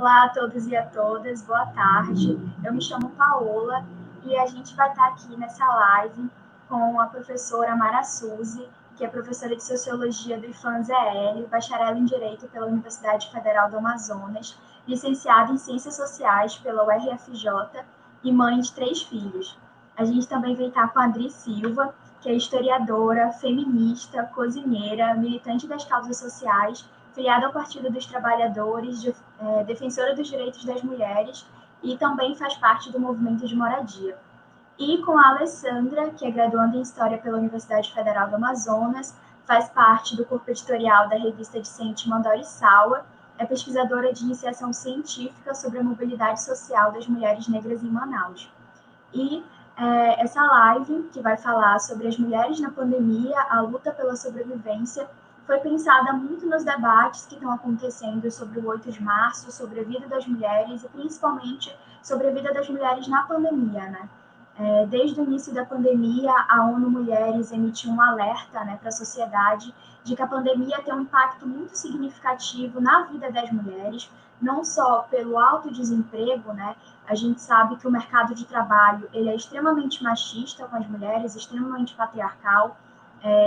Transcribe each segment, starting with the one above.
Olá a todos e a todas, boa tarde. Eu me chamo Paola e a gente vai estar aqui nessa live com a professora Mara Suzy, que é professora de Sociologia do IFAM-ZL, bacharel em Direito pela Universidade Federal do Amazonas, licenciada em Ciências Sociais pela UFRJ e mãe de 3 filhos. A gente também vai estar com a Adri Silva, que é historiadora, feminista, cozinheira, militante das causas sociais, filiada ao Partido dos Trabalhadores, defensora dos direitos das mulheres e também faz parte do movimento de moradia. E com a Alessandra, que é graduanda em História pela Universidade Federal do Amazonas, faz parte do corpo editorial da revista discente Mandori Sawa, é pesquisadora de iniciação científica sobre a mobilidade social das mulheres negras em Manaus. E essa live, que vai falar sobre as mulheres na pandemia, a luta pela sobrevivência, foi pensada muito nos debates que estão acontecendo sobre o 8 de março, sobre a vida das mulheres e principalmente sobre a vida das mulheres na pandemia, né? Desde o início da pandemia, a ONU Mulheres emitiu um alerta, né, para a sociedade de que a pandemia tem um impacto muito significativo na vida das mulheres, não só pelo alto desemprego, né? A gente sabe que o mercado de trabalho ele é extremamente machista com as mulheres, extremamente patriarcal,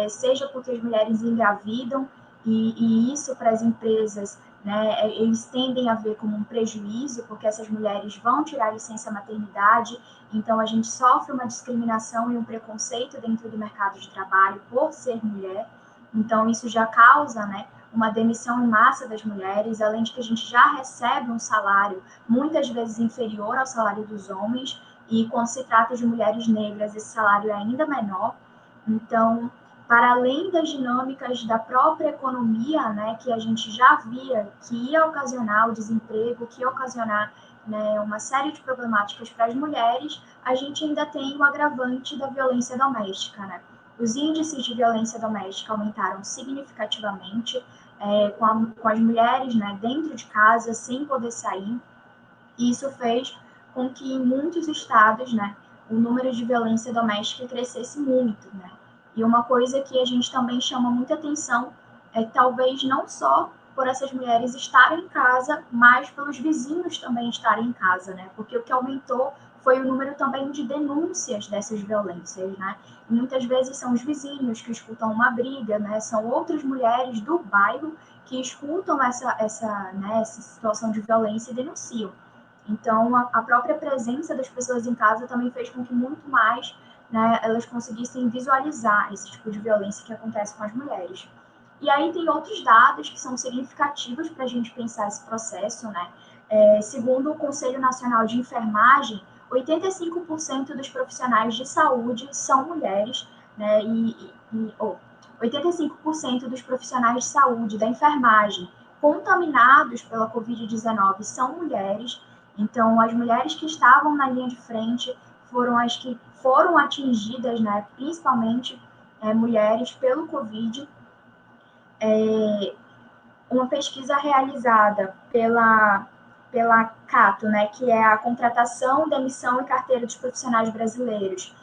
seja porque as mulheres engravidam, e isso para as empresas, né, eles tendem a ver como um prejuízo, porque essas mulheres vão tirar licença maternidade, então a gente sofre uma discriminação e um preconceito dentro do mercado de trabalho por ser mulher, então isso já causa, né, uma demissão em massa das mulheres, além de que a gente já recebe um salário muitas vezes inferior ao salário dos homens, e quando se trata de mulheres negras, esse salário é ainda menor. Então, para além das dinâmicas da própria economia, né, que a gente já via que ia ocasionar o desemprego, que ia ocasionar, né, uma série de problemáticas para as mulheres, a gente ainda tem o agravante da violência doméstica, né? Os índices de violência doméstica aumentaram significativamente, com as mulheres, né, dentro de casa, sem poder sair, e isso fez com que em muitos estados, né, o número de violência doméstica crescesse muito, né? E uma coisa que a gente também chama muita atenção é talvez não só por essas mulheres estarem em casa, mas pelos vizinhos também estarem em casa, né? Porque o que aumentou foi o número também de denúncias dessas violências, né? E muitas vezes são os vizinhos que escutam uma briga, né? São outras mulheres do bairro que escutam essa situação de violência e denunciam. Então, a própria presença das pessoas em casa também fez com que muito mais, né, elas conseguissem visualizar esse tipo de violência que acontece com as mulheres. E aí tem outros dados que são significativos para a gente pensar esse processo, né? Segundo o Conselho Nacional de Enfermagem, 85% dos profissionais de saúde são mulheres, né? 85% dos profissionais de saúde da enfermagem contaminados pela Covid-19 são mulheres. Então, as mulheres que estavam na linha de frente foram as que foram atingidas, né, principalmente mulheres, pelo Covid. Uma pesquisa realizada pela Cato, né, que é a Contratação, Demissão e Carteira dos Profissionais Brasileiros,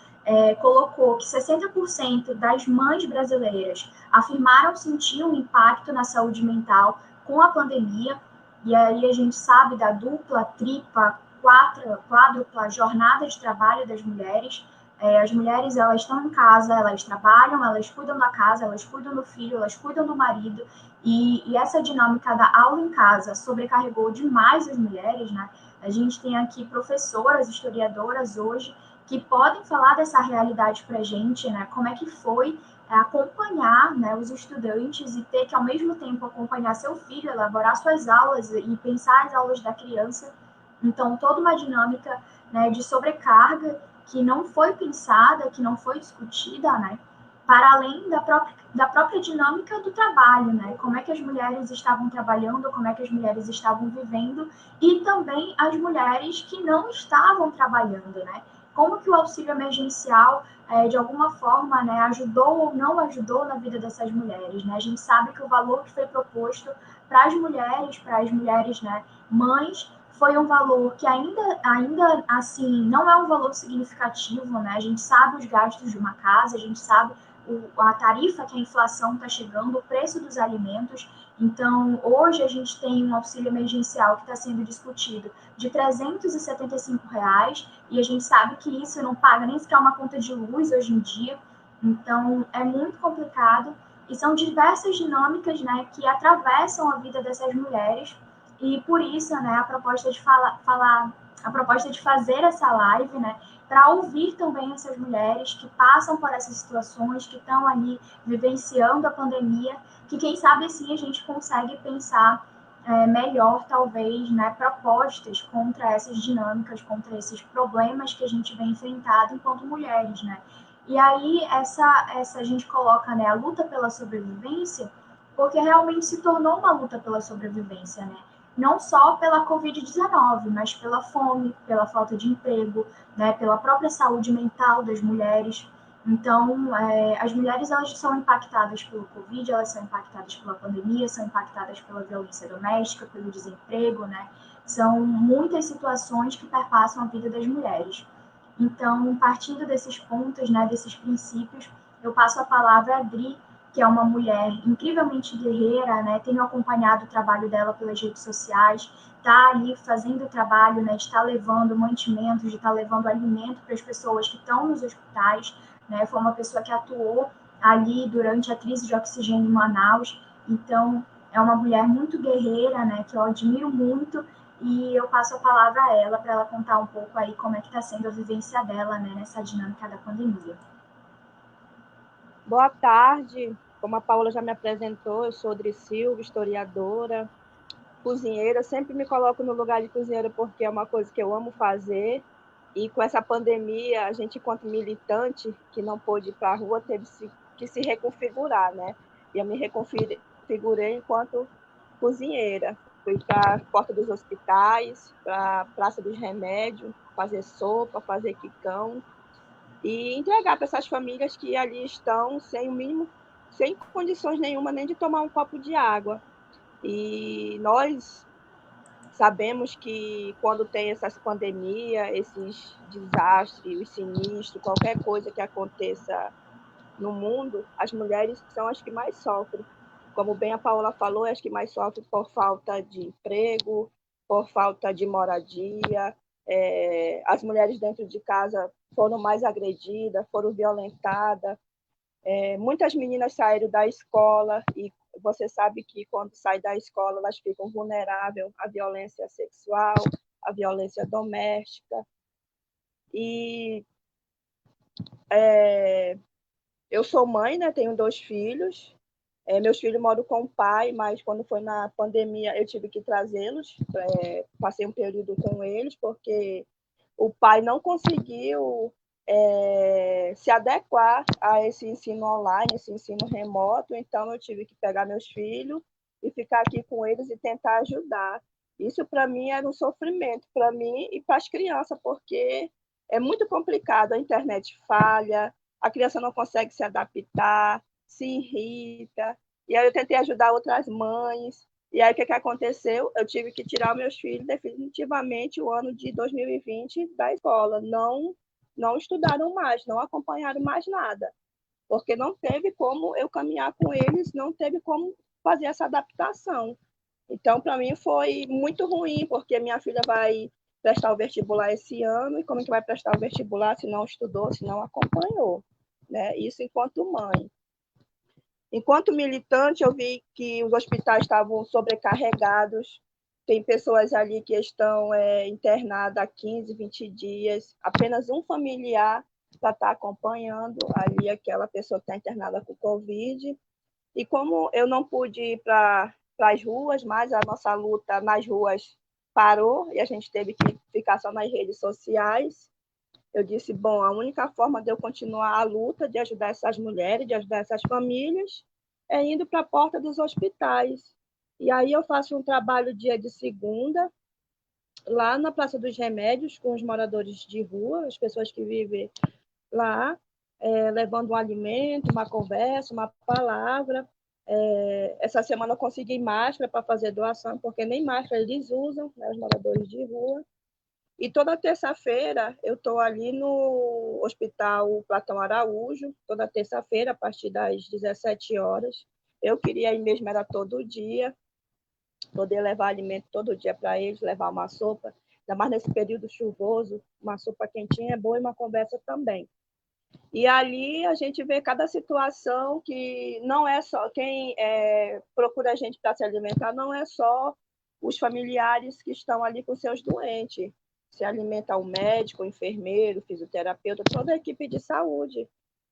colocou que 60% das mães brasileiras afirmaram sentir um impacto na saúde mental com a pandemia. E aí a gente sabe da dupla, tripla, quádrupla jornada de trabalho das mulheres. As mulheres, elas estão em casa, elas trabalham, elas cuidam da casa, elas cuidam do filho, elas cuidam do marido, e essa dinâmica da aula em casa sobrecarregou demais as mulheres, né? A gente tem aqui professoras, historiadoras hoje, que podem falar dessa realidade para a gente, né? Como é que foi acompanhar, né, os estudantes e ter que, ao mesmo tempo, acompanhar seu filho, elaborar suas aulas e pensar as aulas da criança. Então, toda uma dinâmica, né, de sobrecarga que não foi pensada, que não foi discutida, né, para além da própria dinâmica do trabalho, né, como é que as mulheres estavam trabalhando, como é que as mulheres estavam vivendo, e também as mulheres que não estavam trabalhando, né, como que o auxílio emergencial, de alguma forma, né, ajudou ou não ajudou na vida dessas mulheres, né? A gente sabe que o valor que foi proposto para as mulheres, né, mães, foi um valor que ainda assim não é um valor significativo, né? A gente sabe os gastos de uma casa, a gente sabe a tarifa que a inflação está chegando, o preço dos alimentos. Então, hoje a gente tem um auxílio emergencial que está sendo discutido de R$ 375, e a gente sabe que isso não paga nem sequer uma conta de luz hoje em dia. Então, é muito complicado e são diversas dinâmicas, né, que atravessam a vida dessas mulheres. E por isso, né, a proposta de a proposta de fazer essa live, né, para ouvir também essas mulheres que passam por essas situações, que estão ali vivenciando a pandemia, que quem sabe assim a gente consegue pensar melhor, talvez, né, propostas contra essas dinâmicas, contra esses problemas que a gente vem enfrentando enquanto mulheres, né? E aí essa a gente coloca, né, a luta pela sobrevivência, porque realmente se tornou uma luta pela sobrevivência, né? Não só pela Covid-19, mas pela fome, pela falta de emprego, né, pela própria saúde mental das mulheres. Então, as mulheres elas são impactadas pelo Covid, elas são impactadas pela pandemia, são impactadas pela violência doméstica, pelo desemprego, né? São muitas situações que perpassam a vida das mulheres. Então, partindo desses pontos, né, desses princípios, eu passo a palavra a Adri, que é uma mulher incrivelmente guerreira, né? Tenho acompanhado o trabalho dela pelas redes sociais, está ali fazendo o trabalho, né, de estar levando mantimentos, de estar levando alimento para as pessoas que estão nos hospitais, né? Foi uma pessoa que atuou ali durante a crise de oxigênio em Manaus, então é uma mulher muito guerreira, né, que eu admiro muito, e eu passo a palavra a ela para ela contar um pouco aí como é que está sendo a vivência dela, né, nessa dinâmica da pandemia. Boa tarde, como a Paula já me apresentou, eu sou Odri Silva, historiadora, cozinheira, sempre me coloco no lugar de cozinheira porque é uma coisa que eu amo fazer, e com essa pandemia, a gente, enquanto militante, que não pôde ir para a rua, teve que se reconfigurar, né? E eu me reconfigurei enquanto cozinheira. Fui para a porta dos hospitais, para a Praça dos Remédios, fazer sopa, fazer quicão, e entregar para essas famílias que ali estão sem o mínimo, sem condições nenhuma nem de tomar um copo de água. E nós sabemos que quando tem essas pandemias, esses desastres, os sinistros, qualquer coisa que aconteça no mundo, as mulheres são as que mais sofrem. Como bem a Paola falou, as que mais sofrem por falta de emprego, por falta de moradia. As mulheres dentro de casa foram mais agredidas, foram violentadas. Muitas meninas saíram da escola e você sabe que quando sai da escola elas ficam vulneráveis à violência sexual, à violência doméstica. E eu sou mãe, né? Tenho 2 filhos. Meus filhos moram com o pai, mas quando foi na pandemia eu tive que trazê-los. Passei um período com eles, porque o pai não conseguiu se adequar a esse ensino online, esse ensino remoto, então eu tive que pegar meus filhos e ficar aqui com eles e tentar ajudar. Isso para mim era um sofrimento, para mim e para as crianças, porque é muito complicado, a internet falha, a criança não consegue se adaptar, se irrita, e aí eu tentei ajudar outras mães, e aí o que aconteceu? Eu tive que tirar meus filhos definitivamente o ano de 2020 da escola, não estudaram mais, não acompanharam mais nada, porque não teve como eu caminhar com eles, não teve como fazer essa adaptação. Então, para mim foi muito ruim, porque minha filha vai prestar o vestibular esse ano, e como é que vai prestar o vestibular se não estudou, se não acompanhou? Né? Isso enquanto mãe. Enquanto militante, eu vi que os hospitais estavam sobrecarregados, tem pessoas ali que estão internadas há 15, 20 dias, apenas um familiar para estar acompanhando ali aquela pessoa que está internada com Covid. E como eu não pude ir para as ruas, mas a nossa luta nas ruas parou e a gente teve que ficar só nas redes sociais, eu disse, bom, a única forma de eu continuar a luta, de ajudar essas mulheres, de ajudar essas famílias, é indo para a porta dos hospitais. E aí eu faço um trabalho dia de segunda, lá na Praça dos Remédios, com os moradores de rua, as pessoas que vivem lá, levando um alimento, uma conversa, uma palavra. Essa semana eu consegui máscara para fazer doação, porque nem máscara eles usam, né, os moradores de rua. E toda terça-feira eu estou ali no Hospital Platão Araújo, toda terça-feira, a partir das 17 horas. Eu queria ir mesmo, era todo dia, poder levar alimento todo dia para eles, levar uma sopa, ainda mais nesse período chuvoso, uma sopa quentinha é boa e uma conversa também. E ali a gente vê cada situação que não é só quem procura a gente para se alimentar, não é só os familiares que estão ali com seus doentes. Se alimenta o médico, o enfermeiro, o fisioterapeuta, toda a equipe de saúde,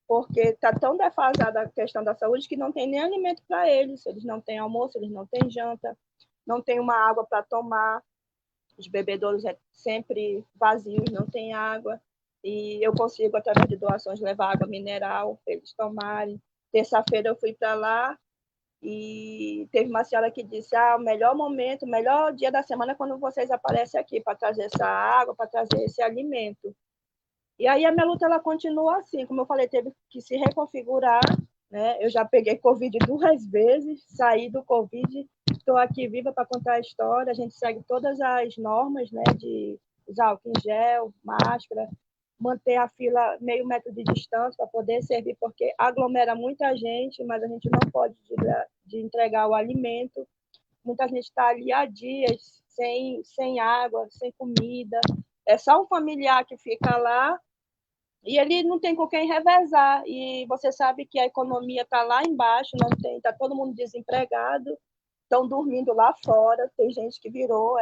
porque está tão defasada a questão da saúde que não tem nem alimento para eles. Eles não têm almoço, eles não têm janta, não tem uma água para tomar. Os bebedouros sempre vazios, não tem água. E eu consigo, através de doações, levar água mineral para eles tomarem. Terça-feira eu fui para lá e teve uma senhora que disse: o melhor momento, o melhor dia da semana é quando vocês aparecem aqui para trazer essa água, para trazer esse alimento. E aí a minha luta ela continua assim, como eu falei, teve que se reconfigurar, né? Eu já peguei Covid 2 vezes, saí do Covid, estou aqui viva para contar a história. A gente segue todas as normas, né? De usar álcool em gel, máscara, manter a fila meio metro de distância para poder servir, porque aglomera muita gente, mas a gente não pode de entregar o alimento. Muita gente está ali há dias sem água, sem comida. É só um familiar que fica lá e ele não tem com quem revezar. E você sabe que a economia está lá embaixo, não tem, está todo mundo desempregado, estão dormindo lá fora. Tem gente que virou,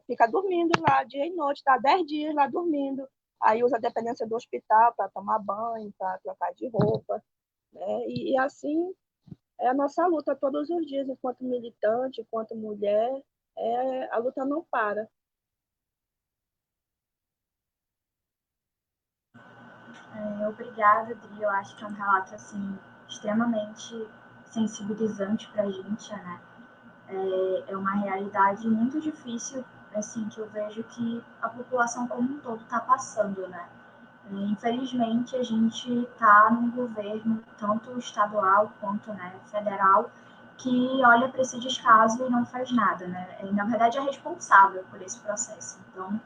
fica dormindo lá dia e noite, está 10 dias lá dormindo. Aí usa a dependência do hospital para tomar banho, para trocar de roupa. Né? E assim é a nossa luta todos os dias, enquanto militante, enquanto mulher, a luta não para. Obrigada, Dri. Eu acho que é um relato assim, extremamente sensibilizante para a gente, né? É uma realidade muito difícil, assim, que eu vejo que a população como um todo está passando, né? Infelizmente, a gente está num governo, tanto estadual quanto, né, federal, que olha para esse descaso e não faz nada, né? E, na verdade, é responsável por esse processo. Então,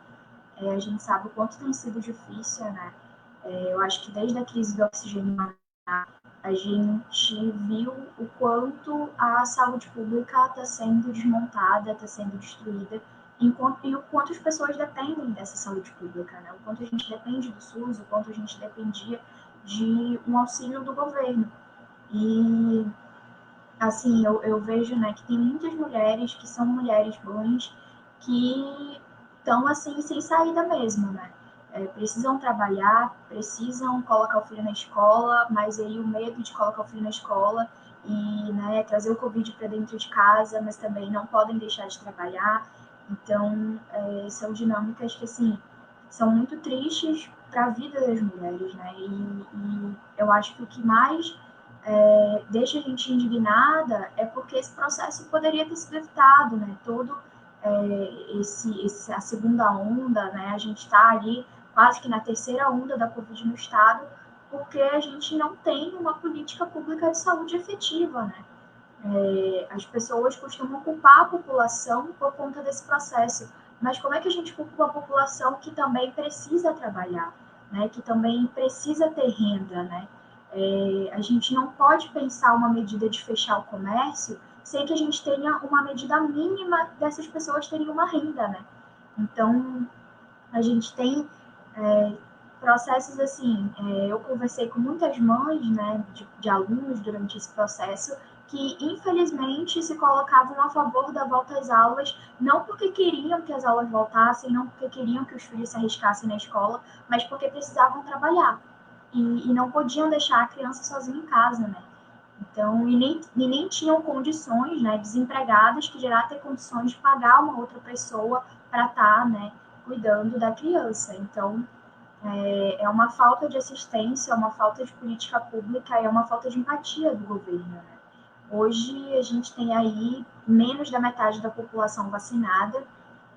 a gente sabe o quanto tem sido difícil, né? Eu acho que desde a crise do oxigênio a gente viu o quanto a saúde pública está sendo desmontada, está sendo destruída, e o quanto as pessoas dependem dessa saúde pública, né? O quanto a gente depende do SUS, o quanto a gente dependia de um auxílio do governo. E, assim, eu vejo, né, que tem muitas mulheres que são mulheres mães que estão, assim, sem saída mesmo, né? Precisam trabalhar, precisam colocar o filho na escola, mas aí o medo de colocar o filho na escola e, né, trazer o Covid para dentro de casa, mas também não podem deixar de trabalhar. Então, são dinâmicas que, assim, são muito tristes para a vida das mulheres, né? E eu acho que o que mais deixa a gente indignada é porque esse processo poderia ter sido evitado, né? Todo a segunda onda, né? A gente está ali quase que na terceira onda da Covid no estado, porque a gente não tem uma política pública de saúde efetiva, né? As pessoas costumam culpar a população por conta desse processo, mas como é que a gente culpa a população que também precisa trabalhar, né? Que também precisa ter renda, né? A gente não pode pensar uma medida de fechar o comércio sem que a gente tenha uma medida mínima dessas pessoas terem uma renda, né? Então, a gente tem processos assim, eu conversei com muitas mães, né, de alunos durante esse processo, que infelizmente se colocavam a favor da volta às aulas, não porque queriam que as aulas voltassem, não porque queriam que os filhos se arriscassem na escola, mas porque precisavam trabalhar e não podiam deixar a criança sozinha em casa, né? Então, e nem tinham condições, né, desempregadas, que gerar ter condições de pagar uma outra pessoa para estar, né, cuidando da criança. Então, é uma falta de assistência, é uma falta de política pública, é uma falta de empatia do governo, né? Hoje a gente tem aí menos da metade da população vacinada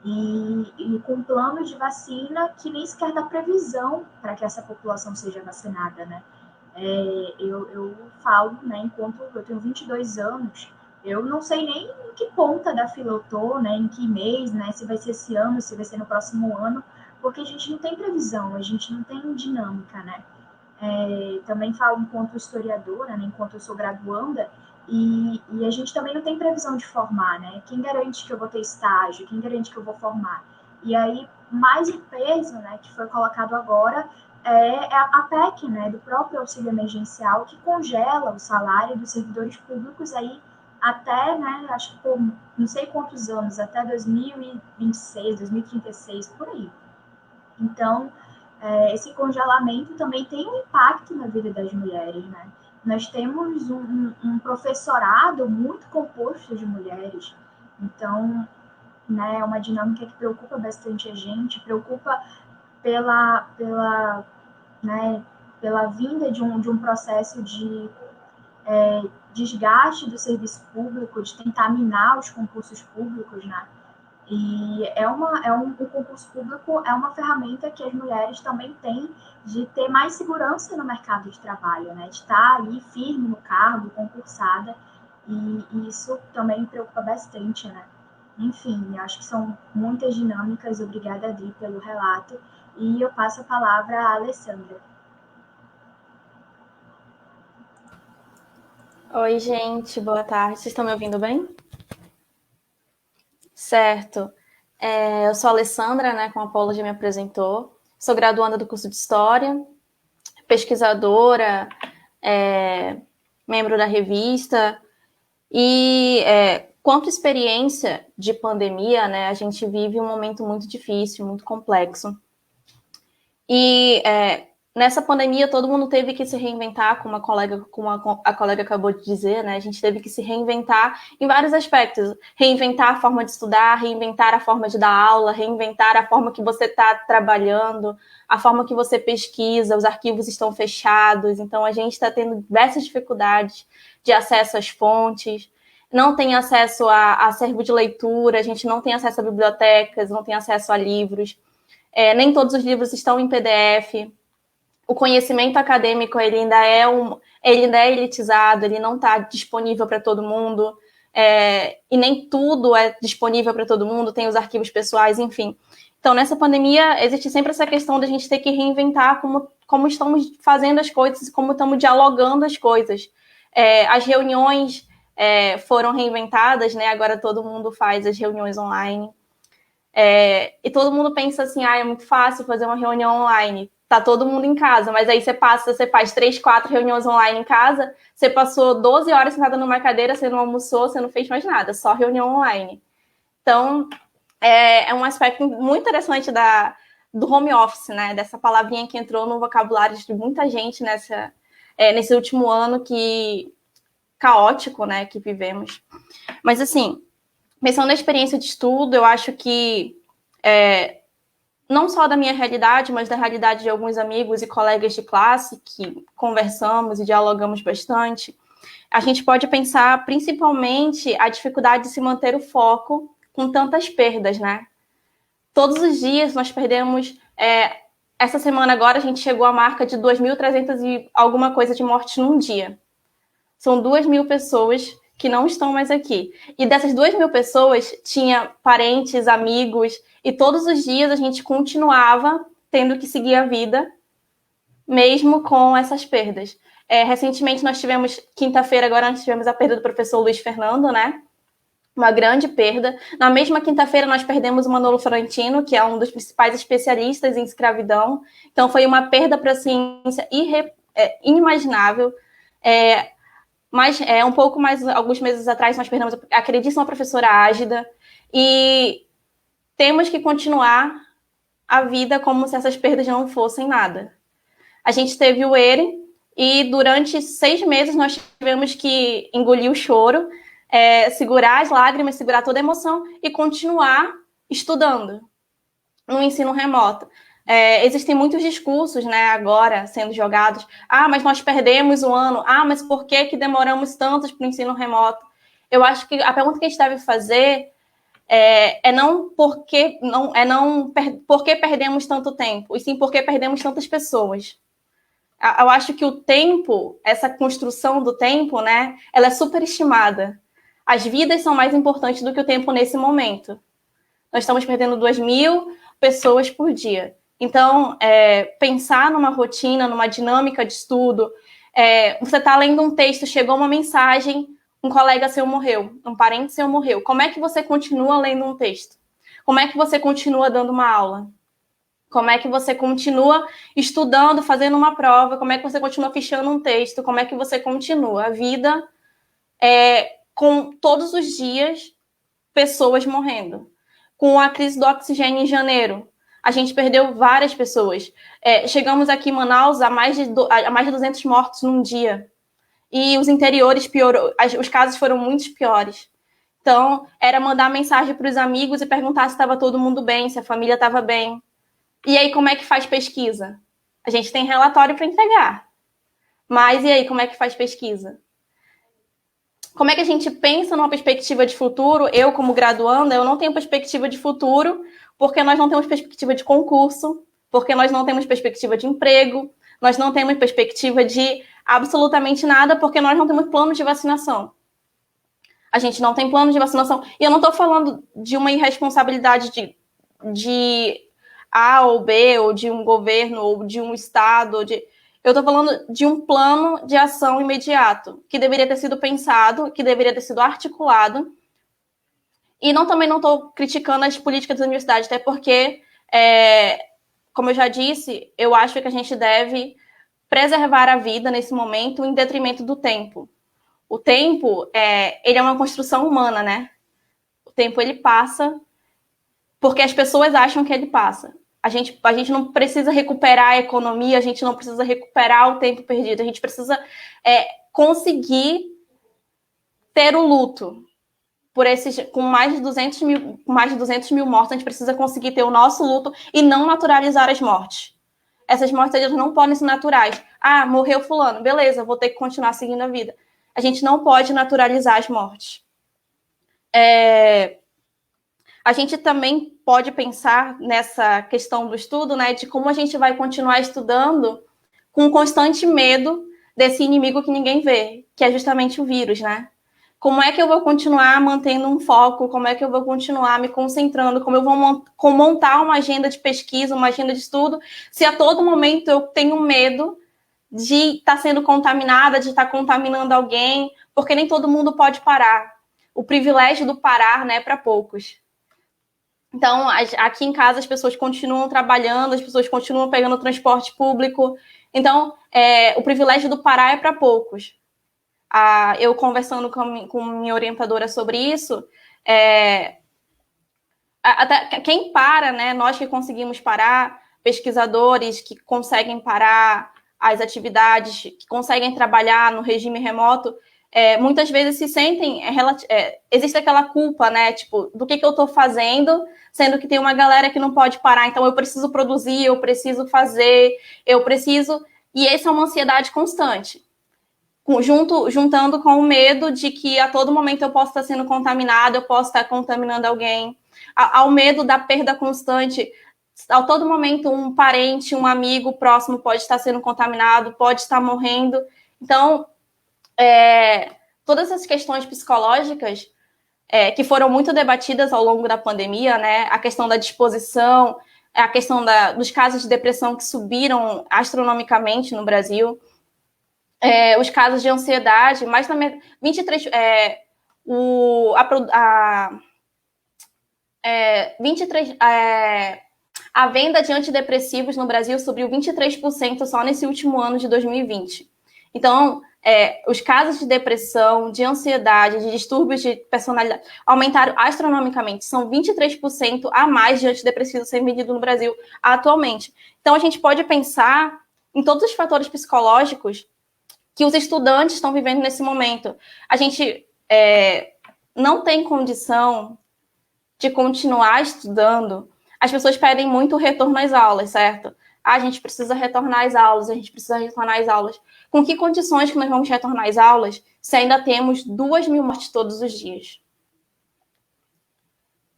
e com plano de vacina que nem sequer dá previsão para que essa população seja vacinada, né? Eu falo, né, enquanto eu tenho 22 anos, Eu não sei nem em que ponta da fila eu tô, né, em que mês, né, se vai ser esse ano, se vai ser no próximo ano, porque a gente não tem previsão, a gente não tem dinâmica, né. Também falo enquanto historiadora, né, enquanto eu sou graduanda, e a gente também não tem previsão de formar, né? Quem garante que eu vou ter estágio? Quem garante que eu vou formar? E aí, mais um peso, né, que foi colocado agora é a PEC, né, do próprio auxílio emergencial, que congela o salário dos servidores públicos aí até, né, acho que por não sei quantos anos, até 2026, 2036, por aí. Então, esse congelamento também tem um impacto na vida das mulheres, né? Nós temos um professorado muito composto de mulheres, então, né, é uma dinâmica que preocupa bastante a gente, preocupa pela, né, pela vinda de um processo de desgaste do serviço público, de tentar minar os concursos públicos, né? E o concurso público é uma ferramenta que as mulheres também têm de ter mais segurança no mercado de trabalho, né? De estar ali firme no cargo, concursada, e isso também me preocupa bastante, né? Enfim, acho que são muitas dinâmicas. Obrigada, Adri, pelo relato. E eu passo a palavra à Alessandra. Oi, gente, boa tarde. Vocês estão me ouvindo bem? Certo. Eu sou a Alessandra, né, como a Paula já me apresentou. Sou graduanda do curso de História, pesquisadora, membro da revista. E quanto experiência de pandemia, né, a gente vive um momento muito difícil, muito complexo. E nessa pandemia, todo mundo teve que se reinventar, como a colega acabou de dizer, né? A gente teve que se reinventar em vários aspectos. Reinventar a forma de estudar, reinventar a forma de dar aula, reinventar a forma que você está trabalhando, a forma que você pesquisa, os arquivos estão fechados, então a gente está tendo diversas dificuldades de acesso às fontes, não tem acesso a acervo de leitura, a gente não tem acesso a bibliotecas, não tem acesso a livros. Nem todos os livros estão em PDF. O conhecimento acadêmico ele ainda é elitizado, ele não está disponível para todo mundo, e nem tudo é disponível para todo mundo, tem os arquivos pessoais, enfim. Então, nessa pandemia, existe sempre essa questão da gente ter que reinventar como estamos fazendo as coisas, como estamos dialogando as coisas. As reuniões foram reinventadas, né? Agora todo mundo faz as reuniões online. E todo mundo pensa assim, é muito fácil fazer uma reunião online. Tá todo mundo em casa, mas aí você faz 3, 4 reuniões online em casa, você passou 12 horas sentada numa cadeira, você não almoçou, você não fez mais nada, só reunião online. Então, é um aspecto muito interessante do home office, né? Dessa palavrinha que entrou no vocabulário de muita gente nesse último ano caótico, né, que vivemos. Mas, assim, pensando na experiência de estudo, eu acho que não só da minha realidade, mas da realidade de alguns amigos e colegas de classe que conversamos e dialogamos bastante, a gente pode pensar principalmente a dificuldade de se manter o foco com tantas perdas, né? Todos os dias nós perdemos... essa semana agora a gente chegou à marca de 2.300 e alguma coisa de mortes num dia. São 2.000 pessoas que não estão mais aqui. E dessas 2.000 pessoas, tinha parentes, amigos, e todos os dias a gente continuava tendo que seguir a vida, mesmo com essas perdas. Recentemente nós tivemos, quinta-feira agora, nós tivemos a perda do professor Luiz Fernando, né? Uma grande perda. Na mesma quinta-feira nós perdemos o Manolo Florentino, que é um dos principais especialistas em escravidão. Então foi uma perda para a ciência inimaginável. Mas um pouco mais, alguns meses atrás, nós perdemos a queridíssima professora Ágida, e temos que continuar a vida como se essas perdas não fossem nada. A gente teve o ERE, e durante 6 meses nós tivemos que engolir o choro, segurar as lágrimas, segurar toda a emoção e continuar estudando no ensino remoto. Existem muitos discursos, né, agora sendo jogados. Mas nós perdemos um ano. Mas por que demoramos tantos para o ensino remoto? Eu acho que a pergunta que a gente deve fazer não por que perdemos tanto tempo, e sim por que perdemos tantas pessoas. Eu acho que o tempo, essa construção do tempo, né, ela é superestimada. As vidas são mais importantes do que o tempo nesse momento. Nós estamos perdendo 2.000 pessoas por dia. Então, pensar numa rotina, numa dinâmica de estudo, você está lendo um texto, chegou uma mensagem, um colega seu morreu, um parente seu morreu. Como é que você continua lendo um texto? Como é que você continua dando uma aula? Como é que você continua estudando, fazendo uma prova? Como é que você continua fichando um texto? Como é que você continua? A vida com todos os dias pessoas morrendo. Com a crise do oxigênio em janeiro, a gente perdeu várias pessoas. Chegamos aqui em Manaus a mais de 200 mortos num dia. E os interiores piorou, os casos foram muito piores. Então, era mandar mensagem para os amigos e perguntar se estava todo mundo bem, se a família estava bem. E aí, como é que faz pesquisa? A gente tem relatório para entregar. Mas e aí, como é que faz pesquisa? Como é que a gente pensa numa perspectiva de futuro? Eu, como graduanda, eu não tenho perspectiva de futuro, porque nós não temos perspectiva de concurso, porque nós não temos perspectiva de emprego, nós não temos perspectiva de absolutamente nada, porque nós não temos plano de vacinação. A gente não tem plano de vacinação. E eu não estou falando de uma irresponsabilidade de A ou B, ou de um governo, ou de um estado. Eu estou falando de um plano de ação imediato, que deveria ter sido pensado, que deveria ter sido articulado. E também não estou criticando as políticas da universidade, até porque, como eu já disse, eu acho que a gente deve preservar a vida nesse momento em detrimento do tempo. O tempo, ele é uma construção humana, né? O tempo, ele passa porque as pessoas acham que ele passa. A gente não precisa recuperar a economia, a gente não precisa recuperar o tempo perdido, a gente precisa conseguir ter o luto. Com mais de 200 mil mortos, a gente precisa conseguir ter o nosso luto e não naturalizar as mortes. Essas mortes, elas não podem ser naturais. Ah, morreu fulano, beleza, vou ter que continuar seguindo a vida. A gente não pode naturalizar as mortes. A gente também pode pensar nessa questão do estudo, né, de como a gente vai continuar estudando com constante medo desse inimigo que ninguém vê, que é justamente o vírus, né? Como é que eu vou continuar mantendo um foco? Como é que eu vou continuar me concentrando? Como eu vou montar uma agenda de pesquisa, uma agenda de estudo, se a todo momento eu tenho medo de estar sendo contaminada, de estar contaminando alguém, porque nem todo mundo pode parar. O privilégio do parar, né, é para poucos. Então, aqui em casa as pessoas continuam trabalhando, as pessoas continuam pegando transporte público. Então, o privilégio do parar é para poucos. Eu conversando com minha orientadora sobre isso, até quem para, né, nós que conseguimos parar, pesquisadores que conseguem parar as atividades, que conseguem trabalhar no regime remoto, muitas vezes se sentem, existe aquela culpa, né, tipo, do que eu estou fazendo, sendo que tem uma galera que não pode parar, então eu preciso produzir, eu preciso fazer, e essa é uma ansiedade constante. Juntando com o medo de que a todo momento eu posso estar sendo contaminado, eu posso estar contaminando alguém, ao medo da perda constante. A todo momento um parente, um amigo próximo pode estar sendo contaminado, pode estar morrendo. Então, todas essas questões psicológicas que foram muito debatidas ao longo da pandemia, né? A questão da disposição, a questão dos casos de depressão que subiram astronomicamente no Brasil, os casos de ansiedade, mas também 23, 23, a venda de antidepressivos no Brasil subiu 23% só nesse último ano de 2020. Então, os casos de depressão, de ansiedade, de distúrbios de personalidade aumentaram astronomicamente. São 23% a mais de antidepressivos sendo vendidos no Brasil atualmente. Então, a gente pode pensar em todos os fatores psicológicos que os estudantes estão vivendo nesse momento. A gente não tem condição de continuar estudando. As pessoas pedem muito o retorno às aulas, certo? A gente precisa retornar às aulas, a gente precisa retornar às aulas. Com que condições que nós vamos retornar às aulas se ainda temos 2.000 mortes todos os dias?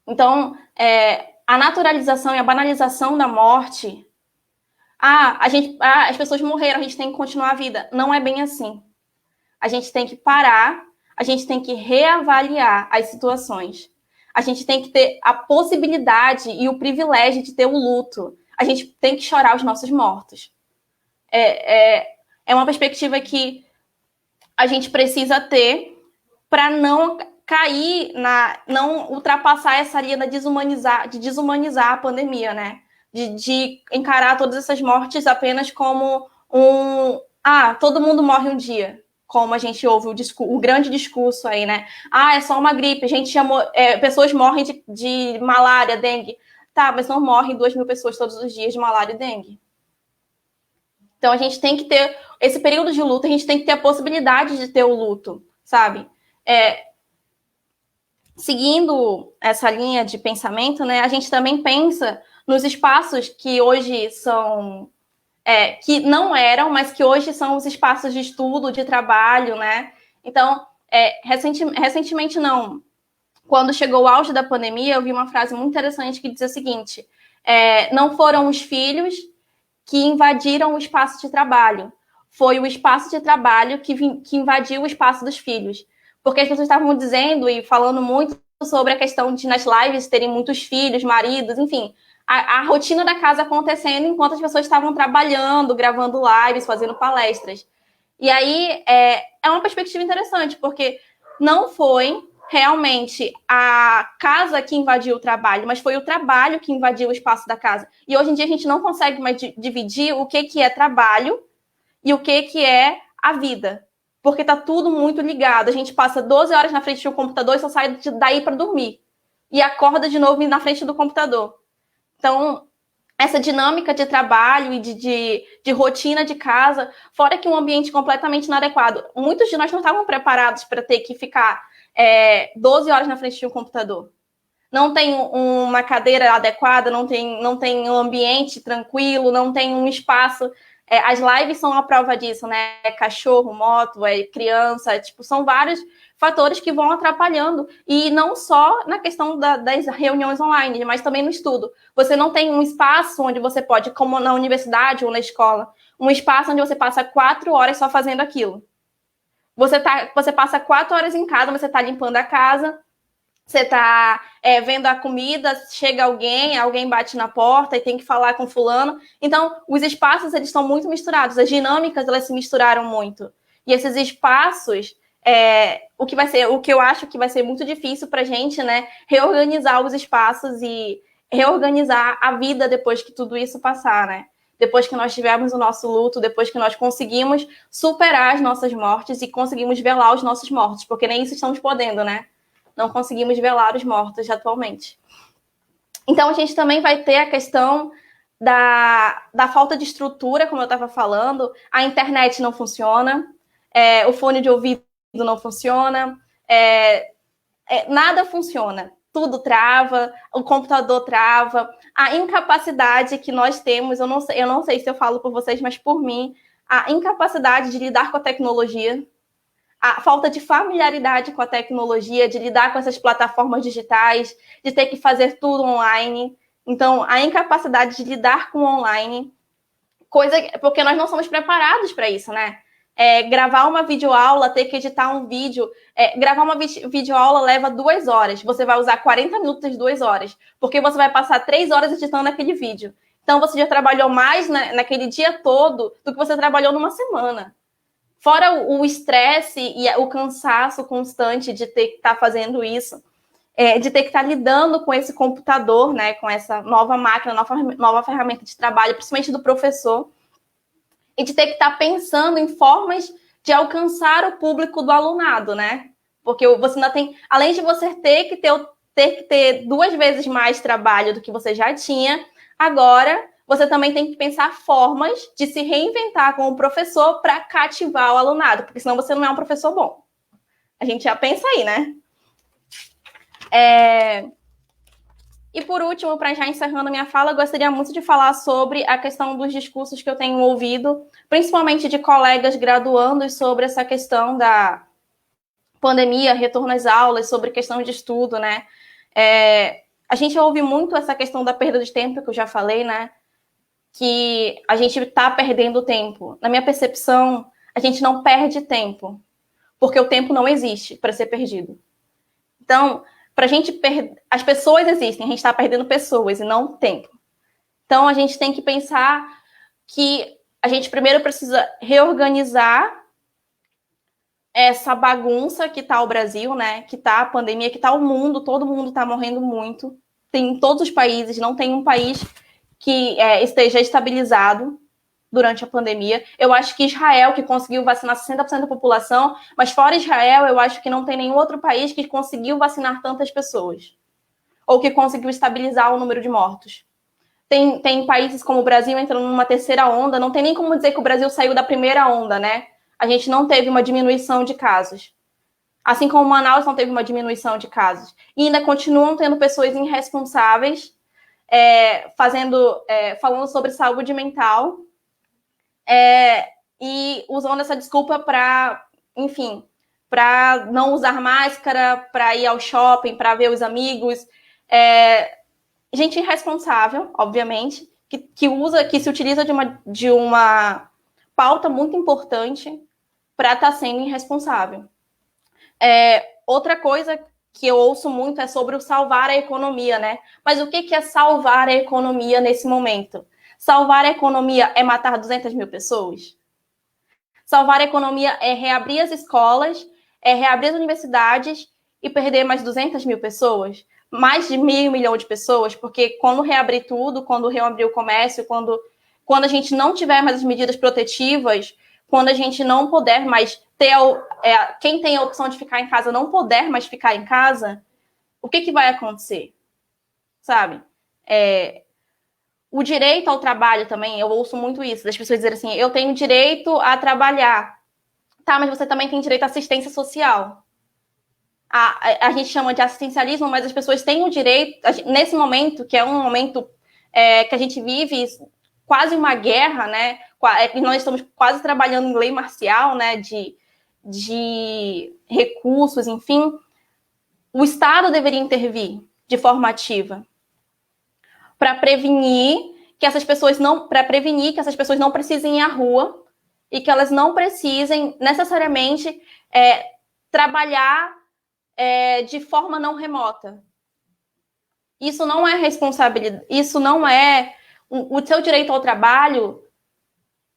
Então, a naturalização e a banalização da morte... as pessoas morreram, a gente tem que continuar a vida. Não é bem assim. A gente tem que parar, a gente tem que reavaliar as situações. A gente tem que ter a possibilidade e o privilégio de ter o luto. A gente tem que chorar os nossos mortos. É uma perspectiva que a gente precisa ter para não cair, não ultrapassar essa linha de desumanizar a pandemia, né? De encarar todas essas mortes apenas como todo mundo morre um dia, como a gente ouve o grande discurso aí, né? É só uma gripe, a gente chamou, pessoas morrem de malária, dengue. Tá, mas não morrem 2.000 pessoas todos os dias de malária e dengue. Então a gente tem que ter esse período de luto, a gente tem que ter a possibilidade de ter o luto, sabe? Seguindo essa linha de pensamento, né, a gente também pensa nos espaços que hoje são, que não eram, mas que hoje são os espaços de estudo, de trabalho, né? Então, recentemente não, quando chegou o auge da pandemia, eu vi uma frase muito interessante que dizia o seguinte, não foram os filhos que invadiram o espaço de trabalho, foi o espaço de trabalho que invadiu o espaço dos filhos. Porque as pessoas estavam dizendo e falando muito sobre a questão de, nas lives, terem muitos filhos, maridos, enfim, a rotina da casa acontecendo enquanto as pessoas estavam trabalhando, gravando lives, fazendo palestras. E aí é uma perspectiva interessante, porque não foi realmente a casa que invadiu o trabalho, mas foi o trabalho que invadiu o espaço da casa. E hoje em dia a gente não consegue mais dividir o que é trabalho e o que é a vida. Porque tá tudo muito ligado. A gente passa 12 horas na frente do computador e só sai daí para dormir. E acorda de novo na frente do computador. Então, essa dinâmica de trabalho e de rotina de casa, fora que um ambiente completamente inadequado. Muitos de nós não estavam preparados para ter que ficar 12 horas na frente de um computador. Não tem uma cadeira adequada, não tem um ambiente tranquilo, não tem um espaço. As lives são a prova disso, né? Cachorro, moto, criança, são vários fatores que vão atrapalhando. E não só na questão das reuniões online, mas também no estudo. Você não tem um espaço onde você pode, como na universidade ou na escola, um espaço onde você passa 4 horas só fazendo aquilo. Você passa 4 horas em casa, você está limpando a casa, você está vendo a comida, chega alguém bate na porta e tem que falar com fulano. Então, os espaços, eles estão muito misturados. As dinâmicas, elas se misturaram muito. E esses espaços, o que eu acho que vai ser muito difícil para a gente, né, reorganizar os espaços e reorganizar a vida depois que tudo isso passar, né? Depois que nós tivermos o nosso luto, depois que nós conseguimos superar as nossas mortes e conseguimos velar os nossos mortos, porque nem isso estamos podendo, né? Não conseguimos velar os mortos atualmente. Então, a gente também vai ter a questão da falta de estrutura, como eu estava falando. A internet não funciona, o fone de ouvido não funciona, nada funciona. Tudo trava, o computador trava. A incapacidade que nós temos, eu não sei se eu falo por vocês, mas por mim, a incapacidade de lidar com a tecnologia, a falta de familiaridade com a tecnologia, de lidar com essas plataformas digitais, de ter que fazer tudo online. Então, a incapacidade de lidar com o online, porque nós não somos preparados para isso, né? Gravar uma videoaula, ter que editar um vídeo. Gravar uma videoaula leva 2 horas. Você vai usar 40 minutos das 2 horas, porque você vai passar 3 horas editando aquele vídeo. Então, você já trabalhou mais naquele dia todo do que você trabalhou numa semana. Fora o estresse e o cansaço constante de ter que estar fazendo isso, de ter que estar lidando com esse computador, né, com essa nova máquina, nova ferramenta de trabalho, principalmente do professor, e de ter que estar pensando em formas de alcançar o público do alunado, né? Porque você ainda tem, além de você ter que ter 2 vezes mais trabalho do que você já tinha, agora você também tem que pensar formas de se reinventar como professor para cativar o alunado, porque senão você não é um professor bom. A gente já pensa aí, né? E por último, para já encerrando minha fala, eu gostaria muito de falar sobre a questão dos discursos que eu tenho ouvido, principalmente de colegas graduandos, sobre essa questão da pandemia, retorno às aulas, sobre questão de estudo, né? A gente ouve muito essa questão da perda de tempo, que eu já falei, né? Que a gente está perdendo tempo. Na minha percepção, a gente não perde tempo. porque o tempo não existe para ser perdido. Então, para a gente perder... As pessoas existem, a gente está perdendo pessoas e não tempo. Então, a gente tem que pensar que a gente primeiro precisa reorganizar essa bagunça que está o Brasil, né? Que está a pandemia, que está o mundo, todo mundo está morrendo muito. Tem em todos os países, não tem um país que esteja estabilizado durante a pandemia. Eu acho que Israel, que conseguiu vacinar 60% da população, mas fora Israel, eu acho que não tem nenhum outro país que conseguiu vacinar tantas pessoas, ou que conseguiu estabilizar o número de mortos. Tem países como o Brasil entrando numa terceira onda, não tem nem como dizer que o Brasil saiu da primeira onda, né? A gente não teve uma diminuição de casos. Assim como Manaus não teve uma diminuição de casos. E ainda continuam tendo pessoas irresponsáveis falando sobre saúde mental e usando essa desculpa para, enfim, para não usar máscara, para ir ao shopping, para ver os amigos. Gente irresponsável, obviamente, que se utiliza de uma pauta muito importante para estar sendo irresponsável. Outra coisa que eu ouço muito é sobre o salvar a economia, né? Mas o que é salvar a economia nesse momento? Salvar a economia é matar 200 mil pessoas? Salvar a economia é reabrir as escolas, é reabrir as universidades e perder mais 200 mil pessoas? Mais de 1 milhão de pessoas? Porque quando reabrir tudo, quando reabrir o comércio, quando a gente não tiver mais as medidas protetivas, quando a gente não puder mais ter... quem tem a opção de ficar em casa não puder mais ficar em casa, o que vai acontecer? Sabe? O direito ao trabalho também, eu ouço muito isso, das pessoas dizerem assim, eu tenho direito a trabalhar. Tá, mas você também tem direito à assistência social. A gente chama de assistencialismo, mas as pessoas têm o direito, nesse momento, que é um momento que a gente vive quase uma guerra, né? E nós estamos quase trabalhando em lei marcial, né? De recursos, enfim. O Estado deveria intervir de forma ativa para prevenir que essas pessoas não precisem ir à rua e que elas não precisem necessariamente trabalhar de forma não remota. Isso não é responsabilidade, isso não é... O seu direito ao trabalho,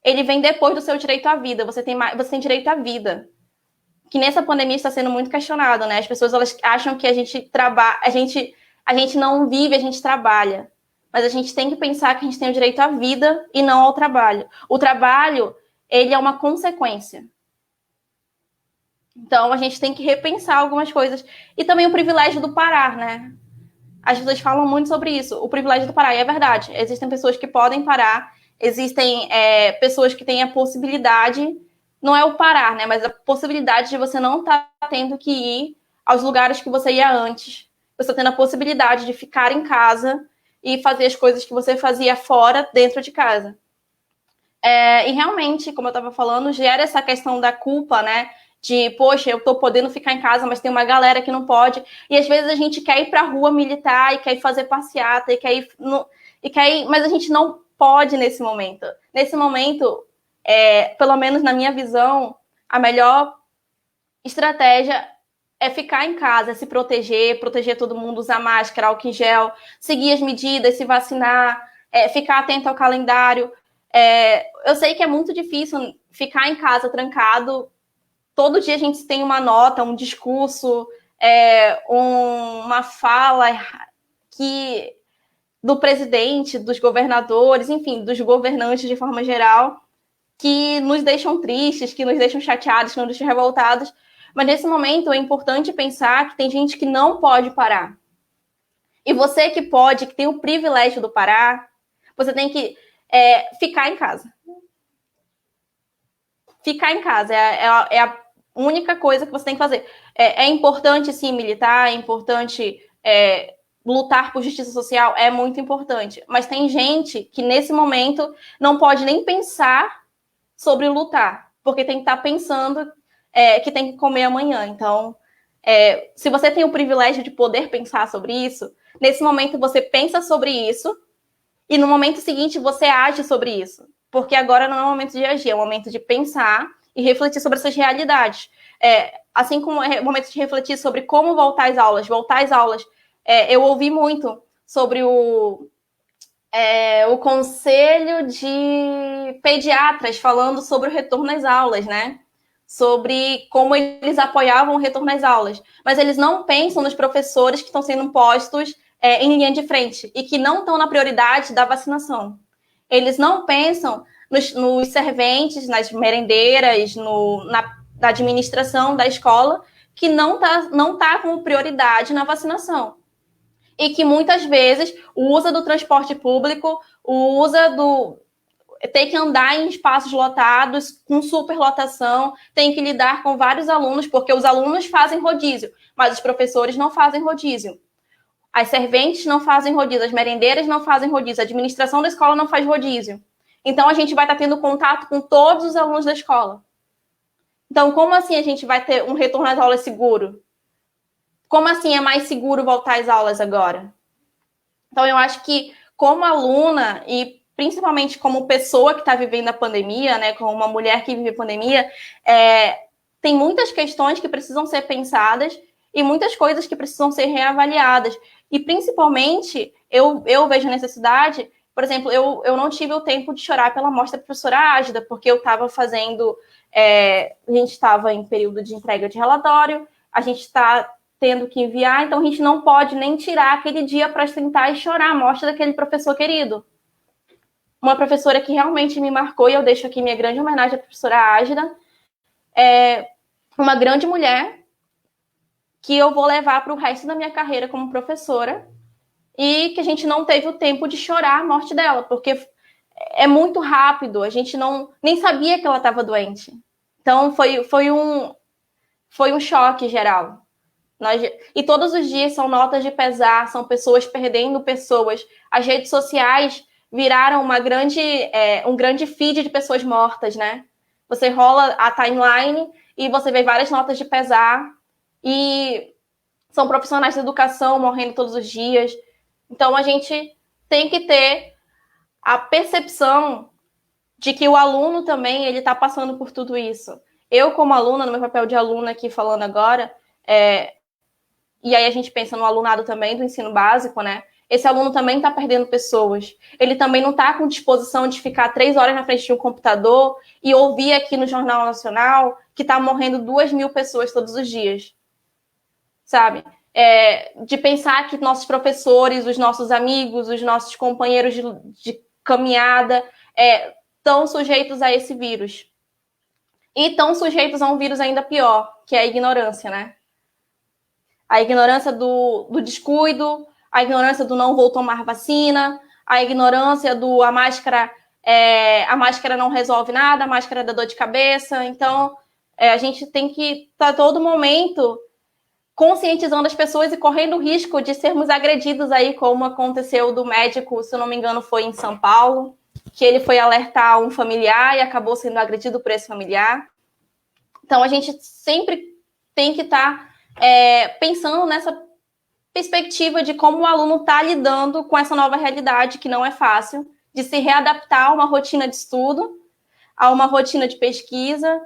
ele vem depois do seu direito à vida. Você tem direito à vida. Que nessa pandemia está sendo muito questionado, né? As pessoas elas acham que a gente não vive, a gente trabalha. Mas a gente tem que pensar que a gente tem o direito à vida e não ao trabalho. O trabalho, ele é uma consequência. Então, a gente tem que repensar algumas coisas. E também o privilégio do parar, né? As pessoas falam muito sobre isso. O privilégio do parar, e é verdade. Existem pessoas que podem parar, existem pessoas que têm a possibilidade, não é o parar, né? Mas a possibilidade de você não estar tendo que ir aos lugares que você ia antes. Você tendo a possibilidade de ficar em casa e fazer as coisas que você fazia fora, dentro de casa. E realmente, como eu estava falando, gera essa questão da culpa, né? De, poxa, eu tô podendo ficar em casa, mas tem uma galera que não pode. E às vezes a gente quer ir pra rua militar e quer ir fazer passeata mas a gente não pode nesse momento. Nesse momento, pelo menos na minha visão, a melhor estratégia é ficar em casa, se proteger todo mundo, usar máscara, álcool em gel, seguir as medidas, se vacinar, ficar atento ao calendário. Eu sei que é muito difícil ficar em casa trancado. Todo dia a gente tem uma nota, um discurso, uma fala do presidente, dos governadores, enfim, dos governantes de forma geral, que nos deixam tristes, que nos deixam chateados, que nos deixam revoltados. Mas nesse momento é importante pensar que tem gente que não pode parar. E você que pode, que tem o privilégio do parar, você tem que ficar em casa. Ficar em casa é a única coisa que você tem que fazer. É importante, sim, militar, é importante lutar por justiça social, é muito importante. Mas tem gente que, nesse momento, não pode nem pensar sobre lutar, porque tem que estar pensando que tem que comer amanhã. Então, se você tem o privilégio de poder pensar sobre isso, nesse momento você pensa sobre isso e no momento seguinte você age sobre isso. Porque agora não é o momento de agir, é o momento de pensar e refletir sobre essas realidades. Assim como é o momento de refletir sobre como voltar às aulas. Eu ouvi muito sobre o conselho de pediatras falando sobre o retorno às aulas, né? Sobre como eles apoiavam o retorno às aulas. Mas eles não pensam nos professores que estão sendo postos em linha de frente e que não estão na prioridade da vacinação. Eles não pensam nos serventes, nas merendeiras, na administração da escola, que não tá como prioridade na vacinação. E que muitas vezes usa do transporte público, tem que andar em espaços lotados, com superlotação, tem que lidar com vários alunos, porque os alunos fazem rodízio, mas os professores não fazem rodízio. As serventes não fazem rodízio, as merendeiras não fazem rodízio, a administração da escola não faz rodízio. Então, a gente vai estar tendo contato com todos os alunos da escola. Então, como assim a gente vai ter um retorno às aulas seguro? Como assim é mais seguro voltar às aulas agora? Então, eu acho que, como aluna e principalmente como pessoa que está vivendo a pandemia, né, como uma mulher que vive a pandemia, tem muitas questões que precisam ser pensadas e muitas coisas que precisam ser reavaliadas. E, principalmente, eu vejo a necessidade, por exemplo, eu não tive o tempo de chorar pela morte da professora Ágida, porque eu estava fazendo... a gente estava em período de entrega de relatório, a gente está tendo que enviar, então a gente não pode nem tirar aquele dia para sentar e chorar a morte daquele professor querido. Uma professora que realmente me marcou, e eu deixo aqui minha grande homenagem à professora Ágida, uma grande mulher que eu vou levar para o resto da minha carreira como professora, e que a gente não teve o tempo de chorar a morte dela, porque é muito rápido, a gente nem sabia que ela estava doente. Então, foi um choque geral. E todos os dias são notas de pesar, são pessoas perdendo pessoas. As redes sociais viraram um grande feed de pessoas mortas, né? Você rola a timeline e você vê várias notas de pesar. E são profissionais de educação morrendo todos os dias. Então, a gente tem que ter a percepção de que o aluno também ele está passando por tudo isso. Eu, como aluna, no meu papel de aluna aqui falando agora, e aí a gente pensa no alunado também do ensino básico, né? Esse aluno também está perdendo pessoas. Ele também não está com disposição de ficar 3 horas na frente de um computador e ouvir aqui no Jornal Nacional que está morrendo 2.000 pessoas todos os dias. Sabe? De pensar que nossos professores, os nossos amigos, os nossos companheiros de caminhada estão sujeitos a esse vírus. E estão sujeitos a um vírus ainda pior, que é a ignorância, né? A ignorância do descuido, a ignorância do não vou tomar vacina, a ignorância do a máscara não resolve nada, a máscara dá dor de cabeça. Então, a gente tem que estar a todo momento conscientizando as pessoas e correndo o risco de sermos agredidos aí, como aconteceu do médico, se eu não me engano, foi em São Paulo, que ele foi alertar um familiar e acabou sendo agredido por esse familiar. Então, a gente sempre tem que estar pensando nessa perspectiva de como o aluno está lidando com essa nova realidade, que não é fácil, de se readaptar a uma rotina de estudo, a uma rotina de pesquisa,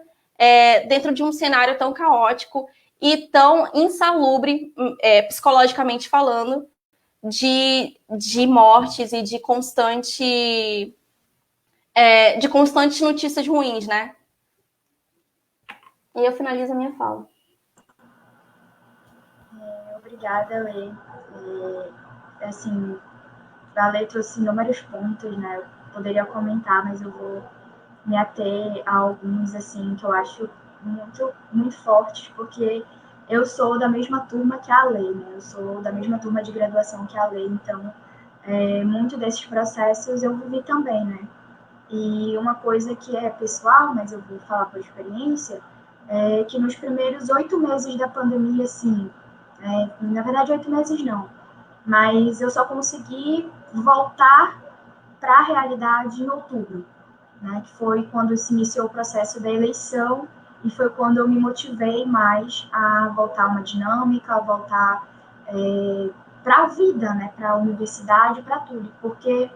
dentro de um cenário tão caótico e tão insalubre, psicologicamente falando, de mortes e de constantes notícias ruins, né? E eu finalizo a minha fala. Obrigada, Lê. Assim, a Lê trouxe inúmeros pontos, né? Eu poderia comentar, mas eu vou me ater a alguns, assim, que eu acho muito, muito fortes, porque eu sou da mesma turma que a Lê, né? Eu sou da mesma turma de graduação que a Lê, então, muito desses processos eu vivi também, né? E uma coisa que é pessoal, mas eu vou falar por experiência, é que nos primeiros 8 meses da pandemia, assim, na verdade 8 meses não, mas eu só consegui voltar para a realidade em outubro, né, que foi quando se iniciou o processo da eleição e foi quando eu me motivei mais a voltar a uma dinâmica, a voltar para a vida, né, para a universidade, para tudo, porque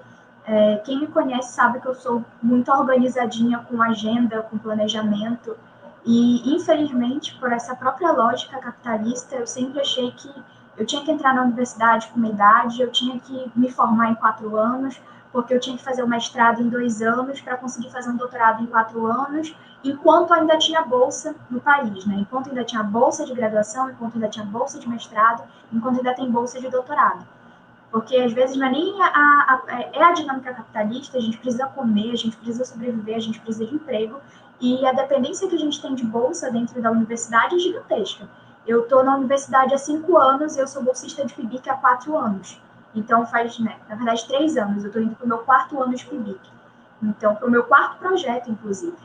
Quem me conhece sabe que eu sou muito organizadinha com agenda, com planejamento, e infelizmente, por essa própria lógica capitalista, eu sempre achei que eu tinha que entrar na universidade com uma idade, eu tinha que me formar em 4 anos, porque eu tinha que fazer o mestrado em 2 anos para conseguir fazer um doutorado em 4 anos, enquanto ainda tinha bolsa no país, né? Enquanto ainda tinha bolsa de graduação, enquanto ainda tinha bolsa de mestrado, enquanto ainda tem bolsa de doutorado. Porque às vezes não é nem a dinâmica capitalista, a gente precisa comer, a gente precisa sobreviver, a gente precisa de emprego, e a dependência que a gente tem de bolsa dentro da universidade é gigantesca. Eu estou na universidade há 5 anos e eu sou bolsista de PIBIC há 4 anos. Então faz, né, na verdade, 3 anos. Eu estou indo para o meu 4º ano de PIBIC. Então, para o meu 4º projeto, inclusive.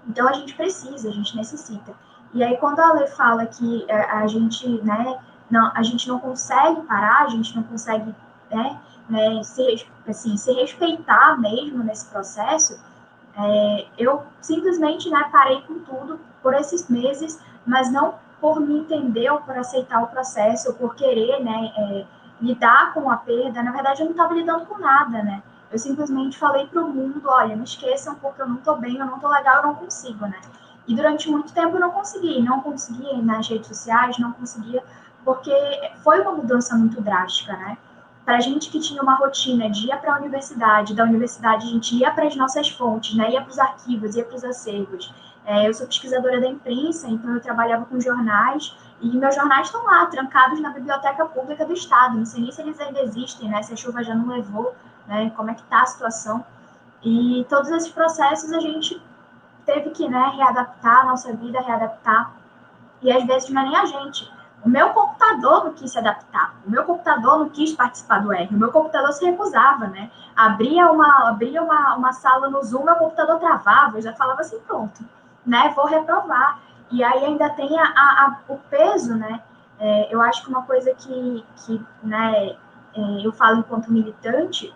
Então a gente precisa, a gente necessita. E aí quando a Ale fala que a gente, né, não, a gente não consegue parar, a gente não consegue, se respeitar mesmo nesse processo, eu simplesmente, né, parei com tudo por esses meses, mas não por me entender ou por aceitar o processo, ou por querer, né, lidar com a perda. Na verdade, eu não estava lidando com nada, né? Eu simplesmente falei para o mundo, olha, me esqueçam porque eu não estou bem, eu não estou legal, eu não consigo, né? E durante muito tempo eu não conseguia ir nas redes sociais, não conseguia, porque foi uma mudança muito drástica, né? Para a gente que tinha uma rotina de ir para a universidade, da universidade a gente ia para as nossas fontes, né? Ia para os arquivos, ia para os acervos. Eu sou pesquisadora da imprensa, então eu trabalhava com jornais, e meus jornais estão lá, trancados na Biblioteca Pública do Estado. Não sei nem se eles ainda existem, né? Se a chuva já não levou, né? Como é que está a situação. E todos esses processos a gente teve que, né, readaptar a nossa vida, readaptar. E às vezes não é nem a gente. O meu computador não quis se adaptar. O meu computador não quis participar do R. O meu computador se recusava, né? Abria uma sala no Zoom, meu computador travava. Eu já falava assim, pronto, né? Vou reprovar. E aí ainda tem o peso, né? Eu acho que uma coisa que né, eu falo enquanto militante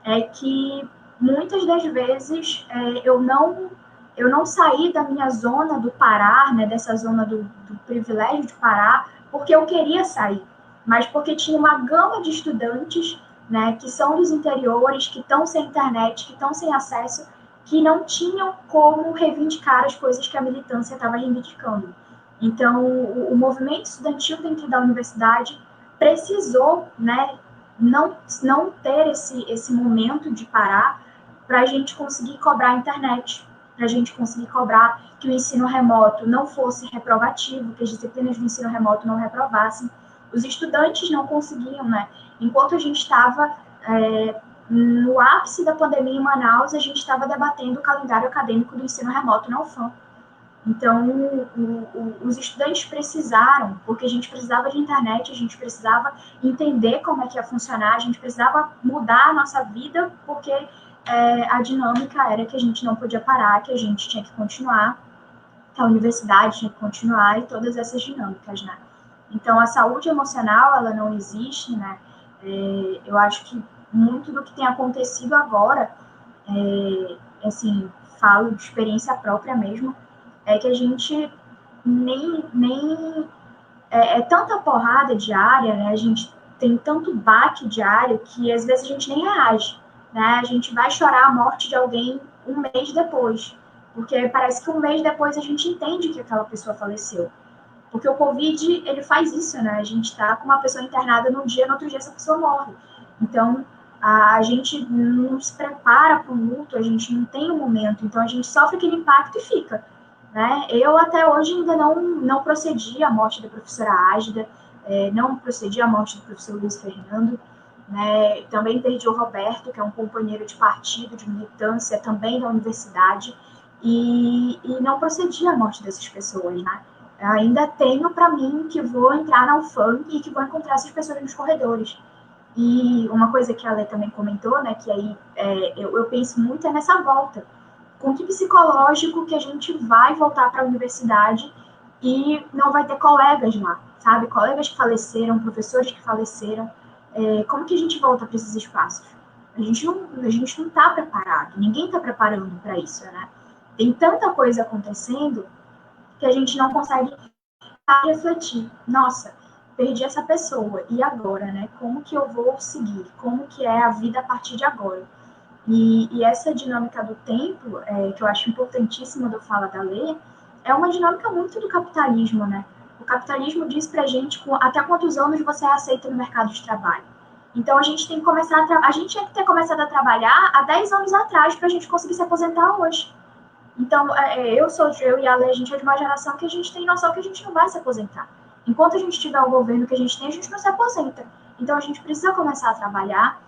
é que muitas das vezes eu não saí da minha zona do parar, né, dessa zona do privilégio de parar, porque eu queria sair, mas porque tinha uma gama de estudantes, né, que são dos interiores, que estão sem internet, que estão sem acesso, que não tinham como reivindicar as coisas que a militância estava reivindicando. Então, o movimento estudantil dentro da universidade precisou, né, não ter esse momento de parar para a gente conseguir cobrar a internet, para a gente conseguir cobrar que o ensino remoto não fosse reprovativo, que as disciplinas do ensino remoto não reprovassem. Os estudantes não conseguiam, né? Enquanto a gente estava no ápice da pandemia em Manaus, a gente estava debatendo o calendário acadêmico do ensino remoto na UFAM. Então, os estudantes precisaram, porque a gente precisava de internet, a gente precisava entender como é que ia funcionar, a gente precisava mudar a nossa vida, porque a dinâmica era que a gente não podia parar, que a gente tinha que continuar, que a universidade tinha que continuar, e todas essas dinâmicas, né? Então, a saúde emocional, ela não existe, né? Eu acho que muito do que tem acontecido agora, assim, falo de experiência própria mesmo, é que a gente nem é tanta porrada diária, né? A gente tem tanto baque diário que às vezes a gente nem reage, né? A gente vai chorar a morte de alguém um mês depois, porque parece que um mês depois a gente entende que aquela pessoa faleceu. Porque o Covid, ele faz isso, né? A gente tá com uma pessoa internada num dia, no outro dia essa pessoa morre. Então, a gente não se prepara para o luto, a gente não tem um momento, então a gente sofre aquele impacto e fica. Né? Eu até hoje ainda não procedi à morte da professora Ágida, não procedi à morte do professor Luiz Fernando, né? Também perdi o Roberto, que é um companheiro de partido, de militância, também da universidade, e não procedi à morte dessas pessoas, né? Eu ainda tenho para mim que vou entrar na UFAM e que vou encontrar essas pessoas nos corredores. E uma coisa que a Lê também comentou, né, que aí eu penso muito nessa volta. Com que psicológico que a gente vai voltar para a universidade e não vai ter colegas lá, sabe? Colegas que faleceram, professores que faleceram. Como que a gente volta para esses espaços? A gente não está preparado, ninguém está preparando para isso, né? Tem tanta coisa acontecendo que a gente não consegue refletir. Nossa, perdi essa pessoa, e agora, né? Como que eu vou seguir? Como que é a vida a partir de agora? E essa dinâmica do tempo, que eu acho importantíssima do Fala da Lei, é uma dinâmica muito do capitalismo, né? O capitalismo diz pra gente até quantos anos você é aceito no mercado de trabalho. Então a gente tem que começar a gente tinha que ter começado a trabalhar há 10 anos atrás para a gente conseguir se aposentar hoje. Então, eu e a Lei, a gente é de uma geração que a gente tem noção que a gente não vai se aposentar. Enquanto a gente tiver o governo que a gente não se aposenta. Então, a gente precisa começar a trabalhar.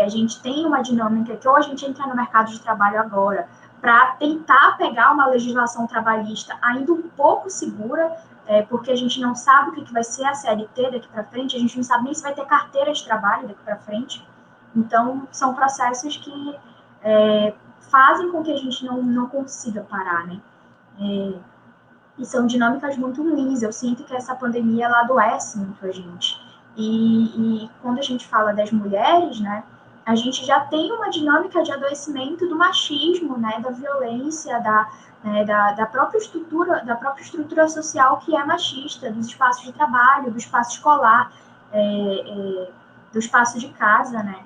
A gente tem uma dinâmica que ou a gente entra no mercado de trabalho agora para tentar pegar uma legislação trabalhista ainda um pouco segura, porque a gente não sabe o que vai ser a CLT daqui para frente, a gente não sabe nem se vai ter carteira de trabalho daqui para frente. Então, são processos que fazem com que a gente não consiga parar, né? E são dinâmicas muito ruins. Eu sinto que essa pandemia, ela adoece muito a gente. E quando a gente fala das mulheres, né, a gente já tem uma dinâmica de adoecimento do machismo, né, da violência, da própria estrutura social que é machista, dos espaços de trabalho, do espaço escolar, do espaço de casa, né?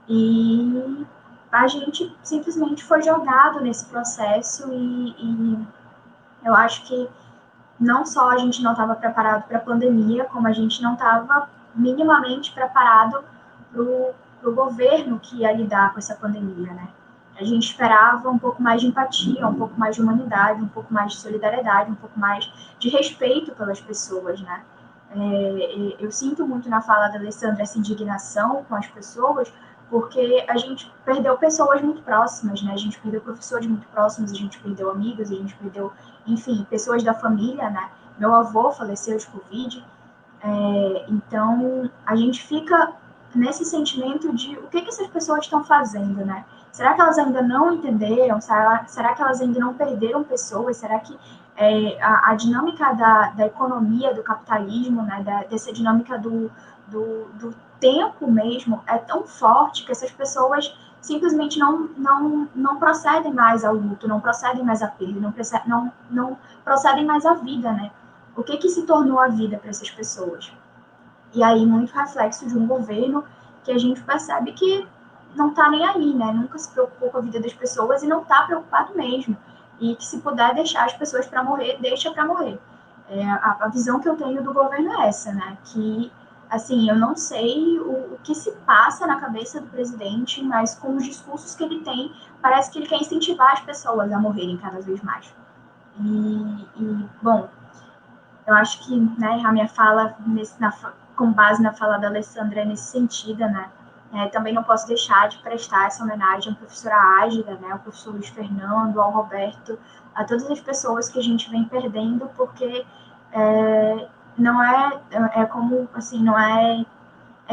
E a gente simplesmente foi jogado nesse processo e eu acho que não só a gente não estava preparado para a pandemia, como a gente não estava minimamente preparado para o governo que ia lidar com essa pandemia, né? A gente esperava um pouco mais de empatia, um pouco mais de humanidade, um pouco mais de solidariedade, um pouco mais de respeito pelas pessoas, né? Eu sinto muito na fala da Alessandra essa indignação com as pessoas, porque a gente perdeu pessoas muito próximas, né? A gente perdeu professores muito próximos, a gente perdeu amigos, a gente perdeu, enfim, pessoas da família, né? Meu avô faleceu de Covid, então a gente fica nesse sentimento de o que essas pessoas estão fazendo, né? Será que elas ainda não entenderam? Será que elas ainda não perderam pessoas? Será que a dinâmica da economia, do capitalismo, né, dessa dinâmica do tempo mesmo é tão forte que essas pessoas simplesmente não procedem mais ao luto, não procedem mais à perda, não procedem mais à vida, né? O que se tornou a vida para essas pessoas? E aí, muito reflexo de um governo que a gente percebe que não está nem aí, né? Nunca se preocupou com a vida das pessoas e não está preocupado mesmo. E que se puder deixar as pessoas para morrer, deixa para morrer. A visão que eu tenho do governo é essa, né? Que, assim, eu não sei o que se passa na cabeça do presidente, mas com os discursos que ele tem, parece que ele quer incentivar as pessoas a morrerem cada vez mais. Bom, eu acho que, né, a minha fala, com base na fala da Alessandra, é nesse sentido, né? Também não posso deixar de prestar essa homenagem à professora Ágida, né, ao professor Luiz Fernando, ao Roberto, a todas as pessoas que a gente vem perdendo, porque não como, assim, não é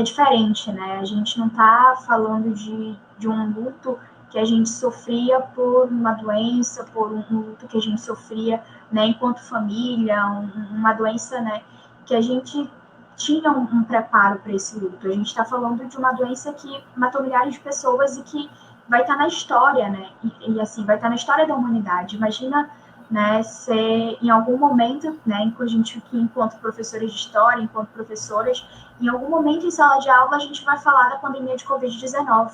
diferente, né? A gente não está falando de um luto que a gente sofria por uma doença, por um luto que a gente sofria, né, enquanto família, uma doença, né, que a gente tinha um preparo para esse luto. A gente está falando de uma doença que matou milhares de pessoas e que vai estar na história, né, e assim, vai estar na história da humanidade. Imagina, né, ser em algum momento, né, enquanto professores de história, enquanto professoras, em algum momento em sala de aula a gente vai falar da pandemia de Covid-19,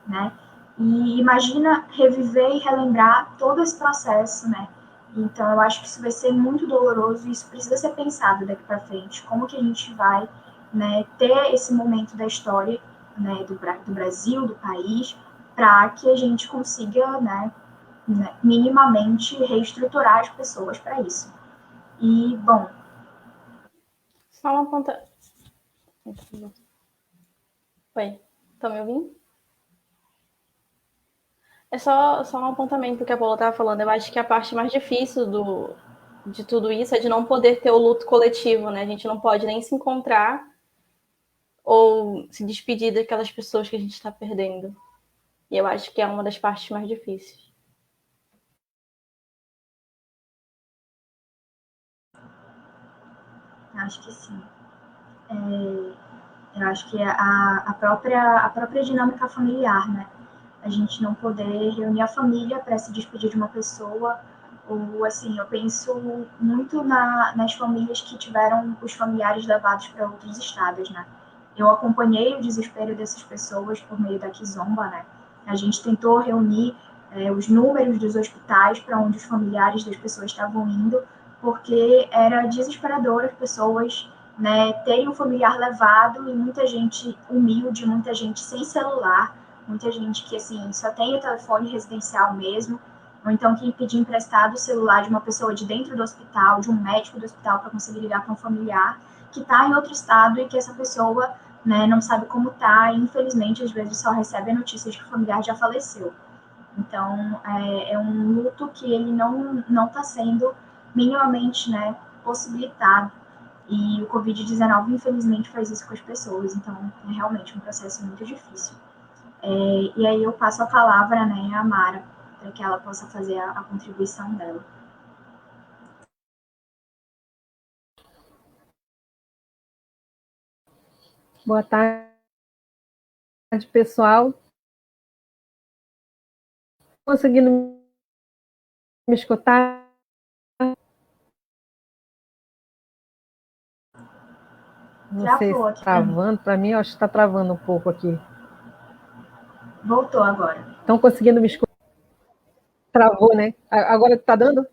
né? E imagina reviver e relembrar todo esse processo, né? Então, eu acho que isso vai ser muito doloroso e isso precisa ser pensado daqui para frente. Como que a gente vai, né, ter esse momento da história, né, do Brasil, do país, para que a gente consiga, né, minimamente reestruturar as pessoas para isso. E, bom... Só uma ponta... Oi, estão me ouvindo? É só um apontamento que a Paula estava falando. Eu acho que a parte mais difícil de tudo isso é de não poder ter o luto coletivo, né? A gente não pode nem se encontrar ou se despedir daquelas pessoas que a gente está perdendo. E eu acho que é uma das partes mais difíceis. Acho que sim. Eu acho que a própria dinâmica familiar, né? A gente não poder reunir a família para se despedir de uma pessoa, ou assim, eu penso muito nas famílias que tiveram os familiares levados para outros estados, né? Eu acompanhei o desespero dessas pessoas por meio da Kizomba, né? A gente tentou reunir os números dos hospitais para onde os familiares das pessoas estavam indo, porque era desesperador as pessoas, né, terem um familiar levado e muita gente humilde, muita gente sem celular, muita gente que assim só tem o telefone residencial mesmo, ou então que pedir emprestado o celular de uma pessoa de dentro do hospital, de um médico do hospital para conseguir ligar para um familiar que está em outro estado e que essa pessoa, né, não sabe como está e infelizmente às vezes só recebe a notícia de que o familiar já faleceu. Então é um luto que ele não está sendo minimamente, né, possibilitado. E o Covid-19, infelizmente, faz isso com as pessoas. Então, é realmente um processo muito difícil. E aí eu passo a palavra, né, à Mara, para que ela possa fazer a contribuição dela. Boa tarde, pessoal. Conseguindo me escutar? Não sei se está travando. Para mim, eu acho que está travando um pouco aqui. Voltou agora. Estão conseguindo me escutar? Travou, né? Agora está dando?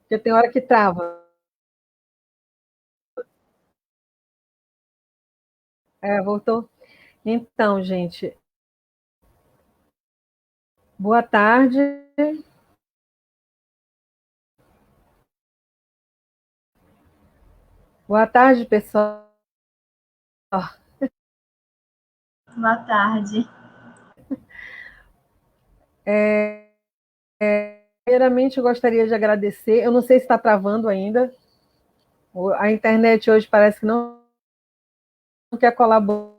Porque tem hora que trava. Voltou? Então, gente, boa tarde. Boa tarde, pessoal. Boa tarde. Primeiramente, eu gostaria de agradecer. Eu não sei se está travando ainda. A internet hoje parece que não quer colaborar.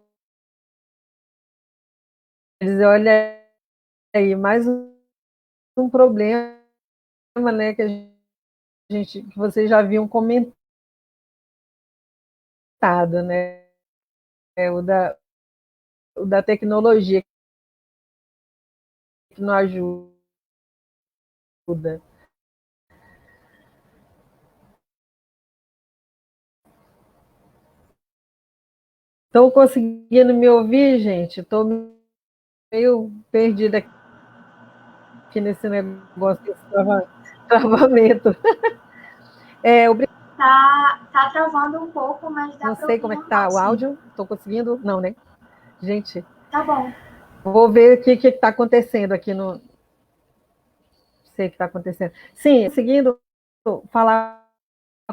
Olha aí, mais um problema, né, que vocês já haviam comentado, né? O da tecnologia que não ajuda. Estão conseguindo me ouvir, gente? Estou meio perdida aqui nesse negócio desse travamento. Tá travando um pouco, mas dá não para sei ouvir como é que normal, está o sim. áudio. Estou conseguindo? Não, né? Gente. Tá bom. Vou ver o que está acontecendo aqui no. Não sei o que está acontecendo. Sim, seguindo falar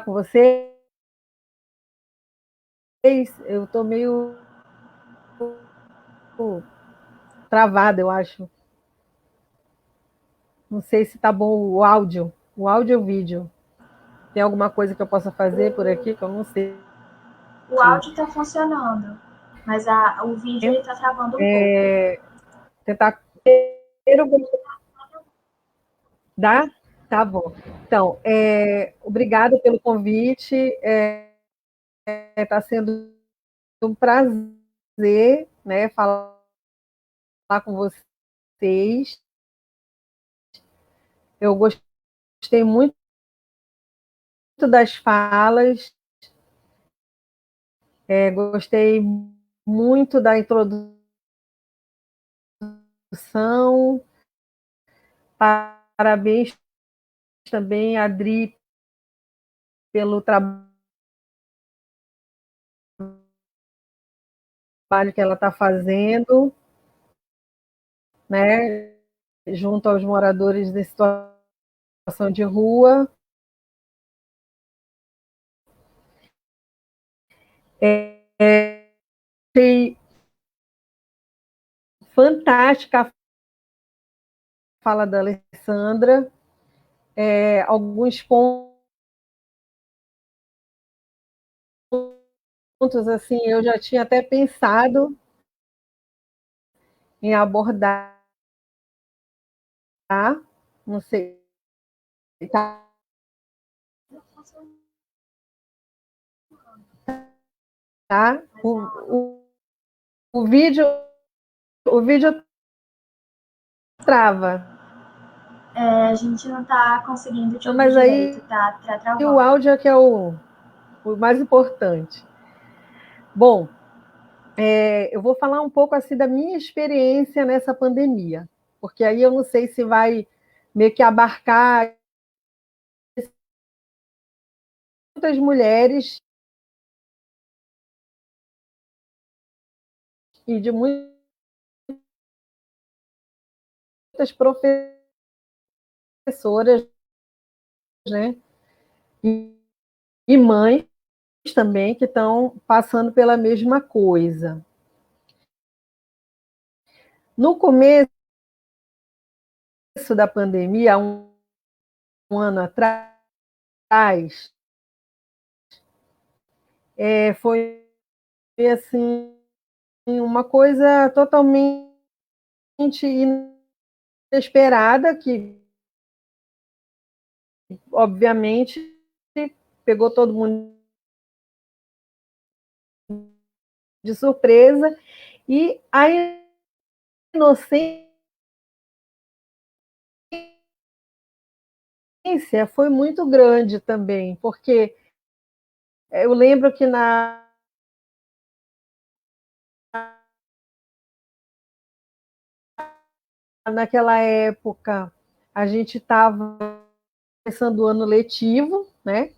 com vocês, eu estou meio travada, eu acho. Não sei se está bom o áudio ou o vídeo. Tem alguma coisa que eu possa fazer por aqui que eu não sei. O áudio está funcionando, mas o vídeo está travando um pouco. Tentar. Dá? Tá bom. Então, obrigada pelo convite. Está sendo um prazer, né, falar com vocês. Eu gostei muito das falas, gostei muito da introdução. Parabéns também, Adri, pelo trabalho que ela está fazendo, né, junto aos moradores em situação de rua. Achei fantástica a fala da Alessandra, alguns pontos assim, eu já tinha até pensado em abordar, não sei, tá? O vídeo trava. A gente não está conseguindo te ouvir direito, tá travando. E o áudio é que é o mais importante. Bom, eu vou falar um pouco assim da minha experiência nessa pandemia, porque aí eu não sei se vai meio que abarcar muitas mulheres e de muitas professoras, né? E mães também que estão passando pela mesma coisa. No começo da pandemia, há um ano atrás, foi assim, uma coisa totalmente inesperada, que obviamente pegou todo mundo de surpresa, e a inocência foi muito grande também, porque eu lembro que naquela época a gente estava começando o ano letivo, né?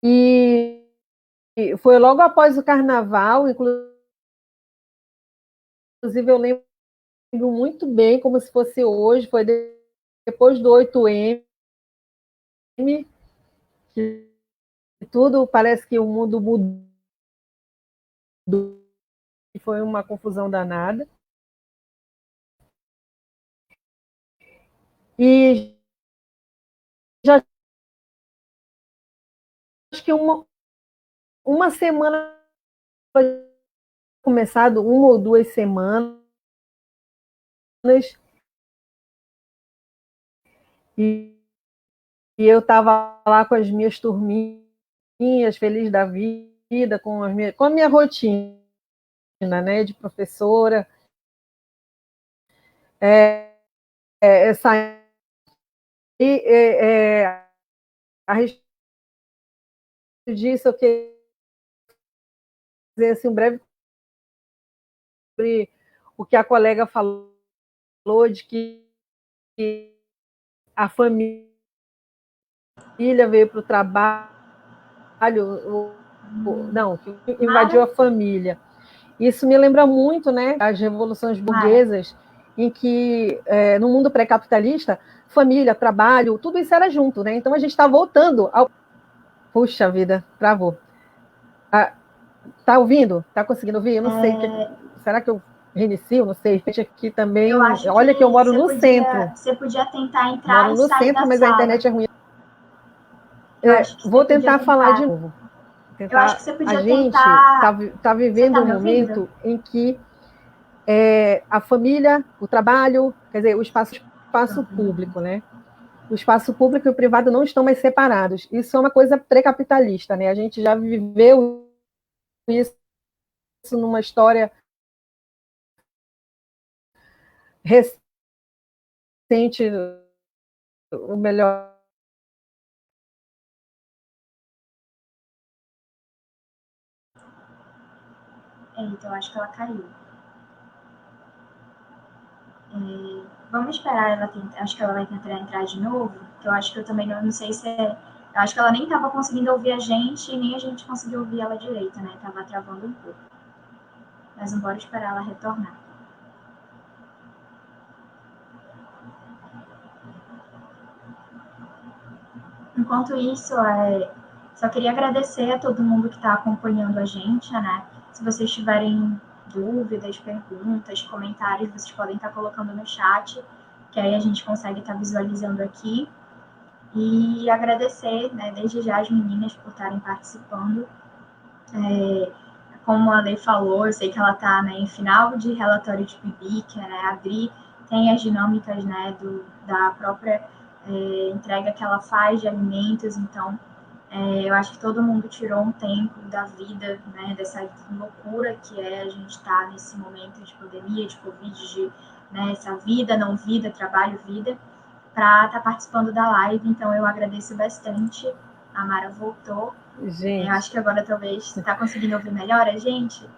E foi logo após o carnaval, inclusive eu lembro muito bem, como se fosse hoje, foi depois do 8M, que tudo parece que o mundo mudou, foi uma confusão danada. E já acho que uma semana, começado 1 ou 2 semanas, e eu estava lá com as minhas turminhas, feliz da vida, com a minha rotina, né, de professora. Saí, a respeito disso, eu queria dizer assim, um breve sobre o que a colega falou, de que a família veio para o trabalho, não, que invadiu a família. Isso me lembra muito, né, as revoluções burguesas, em que, no mundo pré-capitalista, família, trabalho, tudo isso era junto, né? Então a gente está voltando ao... Puxa vida, travou. Tá ouvindo? Tá conseguindo ouvir? Eu não sei. Será que eu reinicio? Não sei. Aqui também. Olha que eu moro no centro. Você podia tentar entrar moro no centro, mas a internet é ruim. Vou tentar falar de novo. Eu acho que você podia a gente está vivendo um momento em que a família, o trabalho, quer dizer, o espaço público, né? O espaço público e o privado não estão mais separados. Isso é uma coisa pré-capitalista, né? A gente já viveu isso numa história recente, o melhor. Então, acho que ela caiu. Vamos esperar ela tentar. Acho que ela vai tentar entrar de novo. Que eu acho que eu também não sei se é. Eu acho que ela nem estava conseguindo ouvir a gente e nem a gente conseguiu ouvir ela direito, né? Tava travando um pouco. Mas não bora esperar ela retornar. Enquanto isso, só queria agradecer a todo mundo que está acompanhando a gente, né? Se vocês tiverem dúvidas, perguntas, comentários, vocês podem estar colocando no chat, que aí a gente consegue estar visualizando aqui. E agradecer, né, desde já as meninas por estarem participando. Como a Lei falou, eu sei que ela está, né, em final de relatório de PIBIC, né, a Adri tem as dinâmicas, né, da própria entrega que ela faz de alimentos, então eu acho que todo mundo tirou um tempo da vida, né, dessa loucura que a gente estar nesse momento de pandemia, de Covid, de essa vida, não vida, trabalho, vida, para estar participando da live. Então eu agradeço bastante. A Mara voltou. Gente. Eu acho que agora talvez está conseguindo ouvir melhor a gente.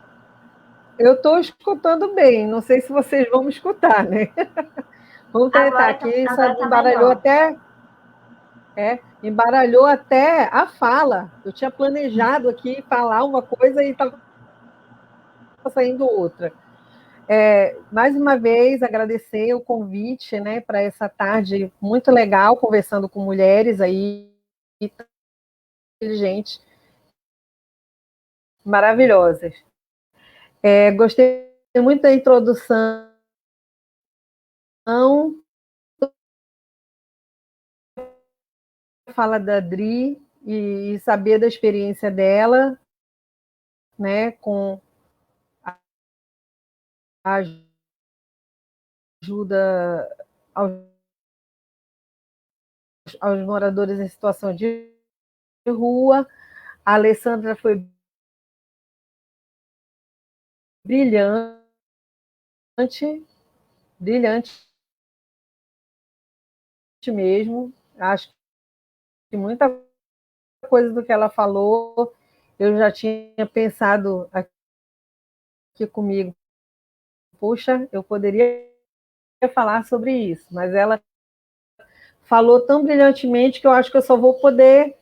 Eu estou escutando bem, não sei se vocês vão me escutar, né? Vamos tentar aqui, isso agora tá embaralhou melhor. até. Embaralhou até a fala. Eu tinha planejado aqui falar uma coisa e estava saindo outra. Mais uma vez, agradecer o convite, né, para essa tarde muito legal, conversando com mulheres aí, inteligentes, maravilhosas. Gostei muito da introdução, fala da Dri e saber da experiência dela, né, com a ajuda aos moradores em situação de rua. A Alessandra foi brilhante, brilhante mesmo. Acho que muita coisa do que ela falou eu já tinha pensado aqui comigo. Puxa, eu poderia falar sobre isso, mas ela falou tão brilhantemente que eu acho que eu só vou poder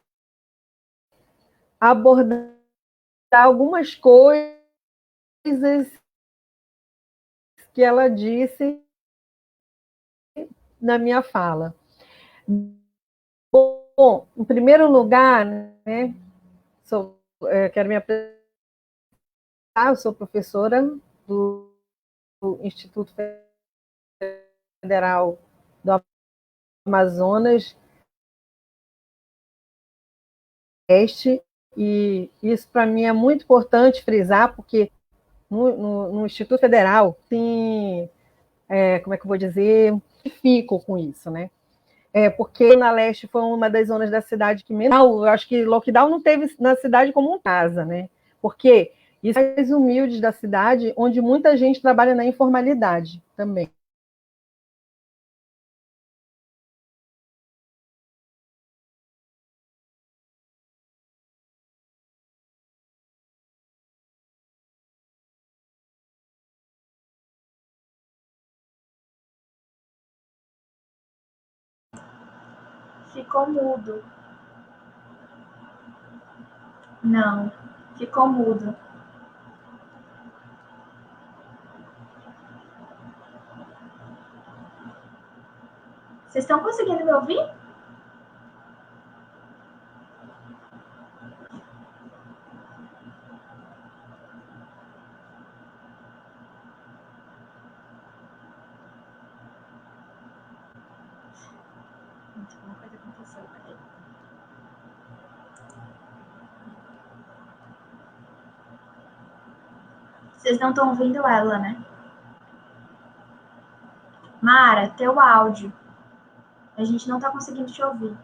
abordar algumas coisas que ela disse na minha fala. Bom, em primeiro lugar, né, quero me apresentar, eu sou professora do Instituto Federal do Amazonas e isso para mim é muito importante frisar, porque no Instituto Federal tem, como é que eu vou dizer, fico com isso, né? Porque na Leste foi uma das zonas da cidade que menos. Eu acho que lockdown não teve na cidade como um casa, né? Porque isso é mais humildes da cidade, onde muita gente trabalha na informalidade também. Ficou mudo. Não, ficou mudo. Vocês estão conseguindo me ouvir? Alguma coisa aconteceu. Peraí. Vocês não estão ouvindo ela, né? Mara, teu áudio. A gente não está conseguindo te ouvir.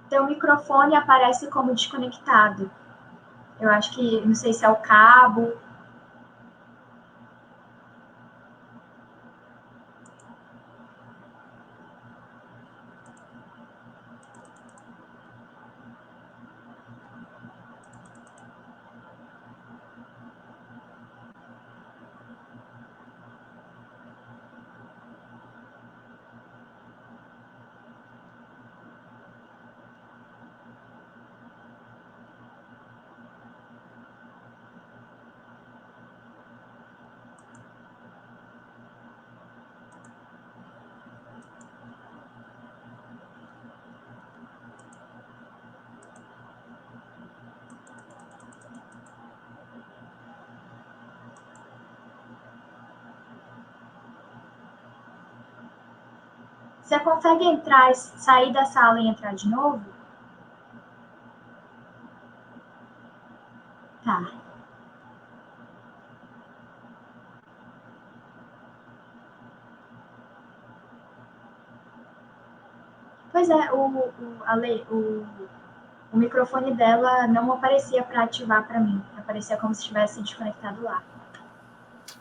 Teu microfone aparece como desconectado. Eu acho que, não sei se é o cabo. Você consegue entrar, sair da sala e entrar de novo? Tá. Pois é, o microfone dela não aparecia para ativar para mim. Aparecia como se estivesse desconectado lá.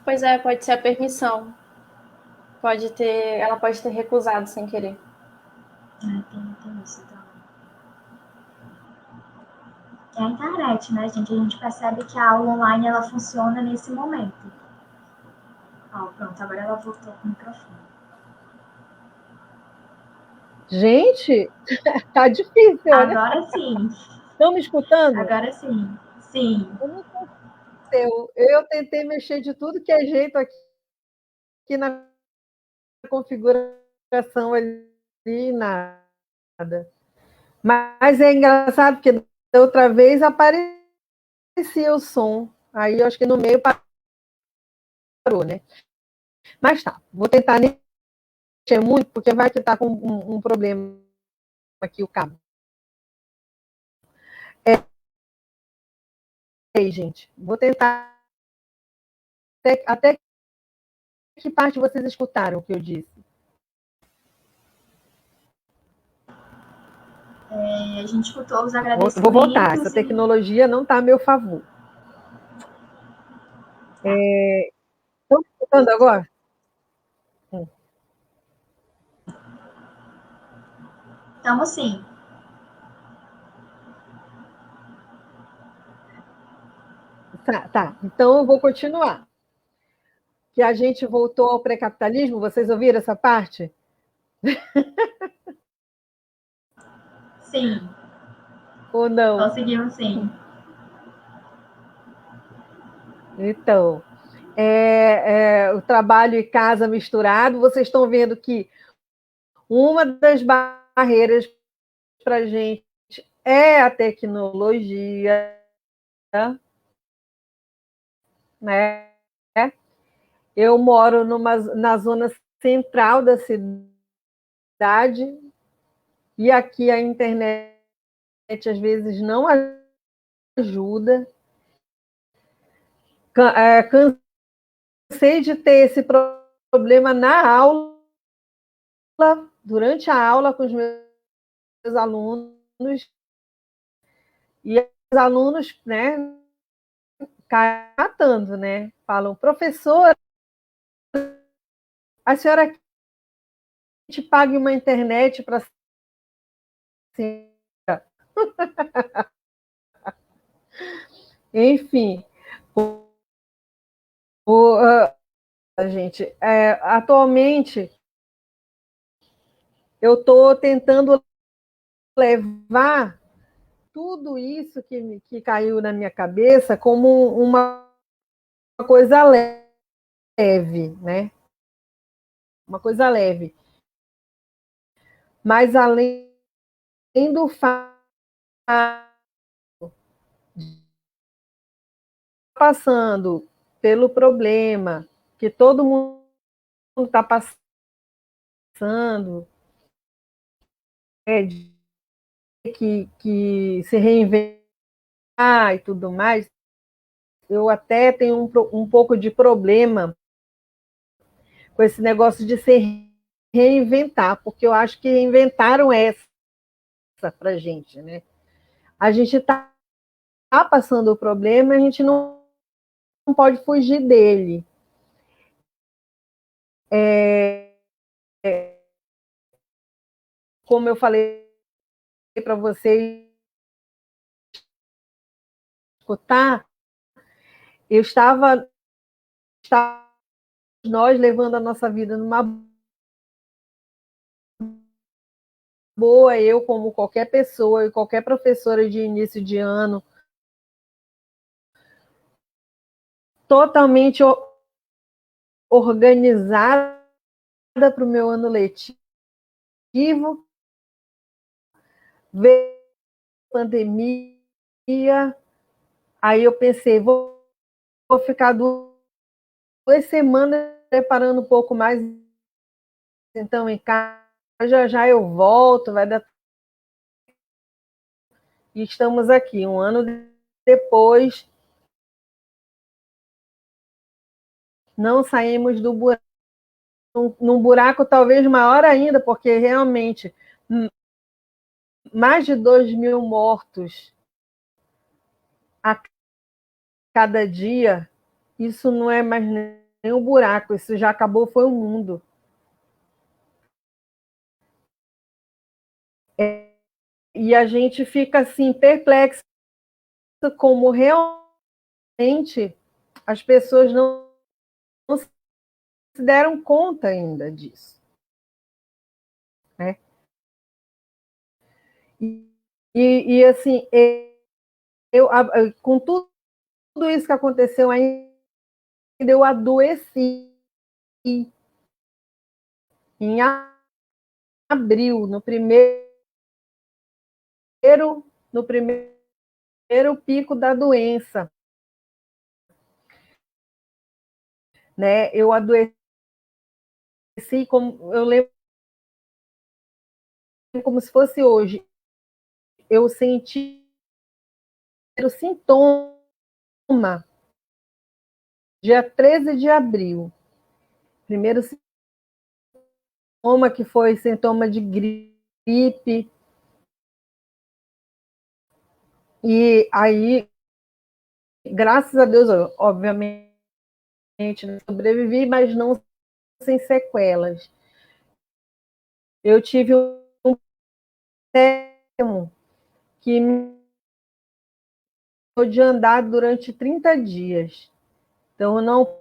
Pois é, pode ser a permissão. Ela pode ter recusado sem querer. Tem isso também. É a internet, né, gente? A gente percebe que a aula online ela funciona nesse momento. Ó, pronto, agora ela voltou com o microfone. Gente, tá difícil, olha. Agora sim. Estão me escutando? Agora sim. Sim. Eu não sei. Eu tentei mexer de tudo que é jeito aqui na configuração ali, nada. Mas é engraçado porque da outra vez aparecia o som. Aí eu acho que no meio parou, né? Mas tá, vou tentar nem mexer muito, porque vai que tá com um problema aqui o cabo. Aí, gente, vou tentar até que parte vocês escutaram o que eu disse. A gente escutou os agradecimentos. Vou voltar, essa tecnologia não está a meu favor. Estão me escutando agora? Estamos sim. Tá. Então eu vou continuar. Que a gente voltou ao pré-capitalismo, vocês ouviram essa parte? Sim. Ou não? Conseguimos sim. Então, o trabalho e casa misturado, vocês estão vendo que uma das barreiras para a gente é a tecnologia, né? Eu moro na zona central da cidade e aqui a internet às vezes não ajuda. Cansei de ter esse problema na aula, durante a aula com os meus alunos, e os alunos, né, caem matando, né? Falam, professora, a senhora te pague uma internet para enfim, gente, atualmente eu estou tentando levar tudo isso que caiu na minha cabeça como uma coisa leve, né? Uma coisa leve. Mas além do fato de passando pelo problema que todo mundo está passando, que se reinventar e tudo mais, eu até tenho um pouco de problema com esse negócio de se reinventar, porque eu acho que inventaram essa para a gente, né? A gente está passando o problema, a gente não pode fugir dele. Como eu falei para vocês escutar, eu estava nós levando a nossa vida numa boa, eu como qualquer pessoa e qualquer professora de início de ano, totalmente organizada para o meu ano letivo, veio a pandemia, aí eu pensei, vou ficar 2 semanas preparando um pouco mais, então, em casa, já já eu volto, vai dar. E estamos aqui, um ano depois, não saímos do buraco, num buraco talvez maior ainda, porque realmente mais de 2.000 mortos a cada dia, isso não é mais nem um buraco, isso já acabou, foi o mundo. E a gente fica assim, perplexo, como realmente as pessoas não se deram conta ainda disso. Né? E assim, com tudo isso que aconteceu ainda, eu adoeci em abril, no primeiro pico da doença. Né? Eu adoeci, como eu lembro como se fosse hoje. Eu senti o sintoma dia 13 de abril. Primeiro sintoma que foi sintoma de gripe. E aí, graças a Deus, obviamente, sobrevivi, mas não sem sequelas. Eu tive um termo que me de andar durante 30 dias. Então, eu não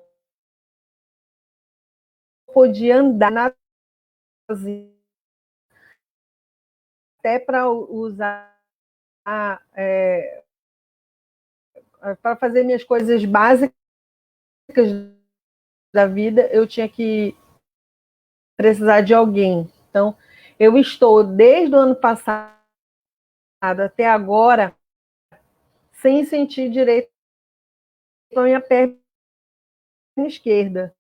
podia andar na até para usar para fazer minhas coisas básicas da vida, eu tinha que precisar de alguém. Então, eu estou desde o ano passado até agora sem sentir direito a minha perna esquerda.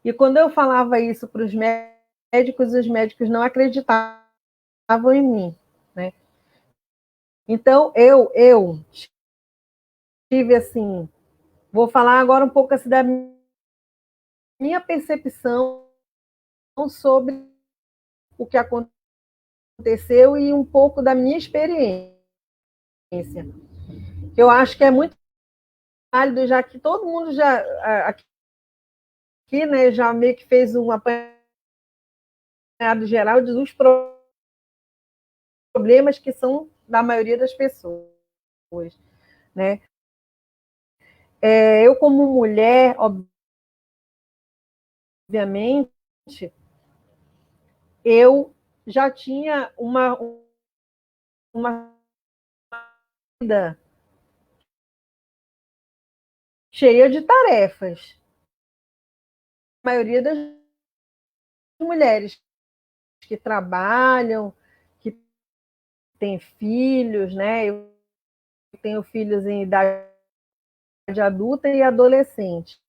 E quando eu falava isso para os médicos não acreditavam em mim, né? Então, eu tive assim, vou falar agora um pouco assim da minha percepção sobre o que aconteceu e um pouco da minha experiência. Eu acho que é muito válido, já que todo mundo aqui, né, já meio que fez um apanhado geral dos problemas que são da maioria das pessoas, né? Eu, como mulher, obviamente, eu já tinha uma vida cheia de tarefas. A maioria das mulheres que trabalham, que têm filhos, né? Eu tenho filhos em idade adulta e adolescente.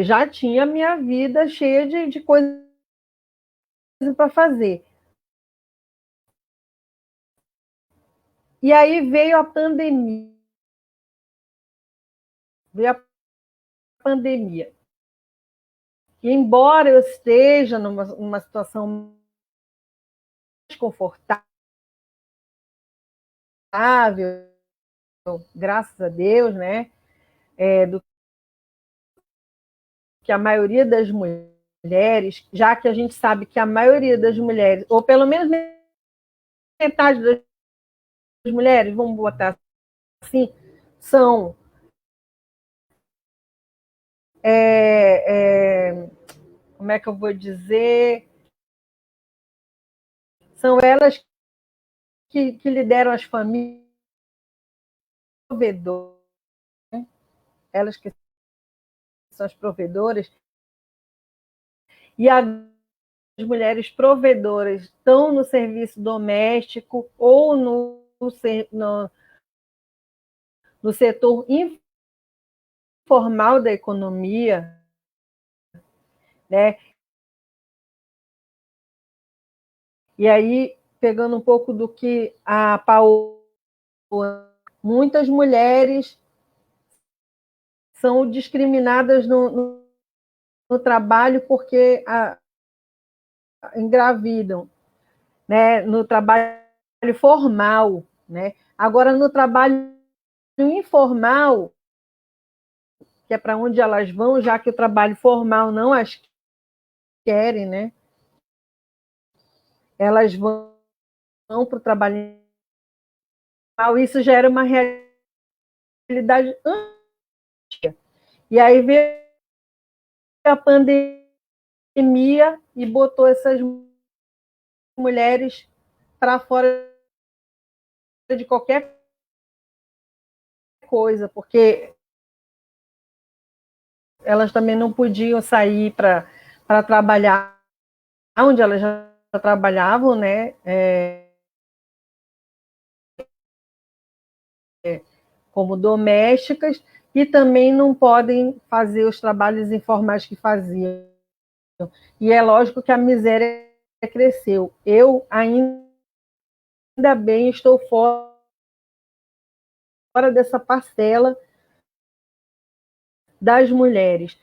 Já tinha minha vida cheia de coisas para fazer. E aí veio a pandemia. E embora eu esteja numa situação mais confortável, graças a Deus, né? Do que a maioria das mulheres, já que a gente sabe que a maioria das mulheres, ou pelo menos metade das mulheres, vamos botar assim, são como é que eu vou dizer? São elas que lideram as famílias, provedoras, né? Elas que são as provedoras, e as mulheres provedoras estão no serviço doméstico ou no setor informal da economia, né? E aí, pegando um pouco do que a Paola, muitas mulheres são discriminadas no trabalho porque engravidam, né? No trabalho formal, né? Agora, no trabalho informal, que é para onde elas vão, já que o trabalho formal não as querem, né? Elas vão para o trabalho informal, isso já era uma realidade antes. E aí veio a pandemia e botou essas mulheres para fora de qualquer coisa, porque elas também não podiam sair para trabalhar onde elas já trabalhavam, né? Como domésticas, e também não podem fazer os trabalhos informais que faziam. E é lógico que a miséria cresceu. Eu ainda bem estou fora dessa parcela das mulheres.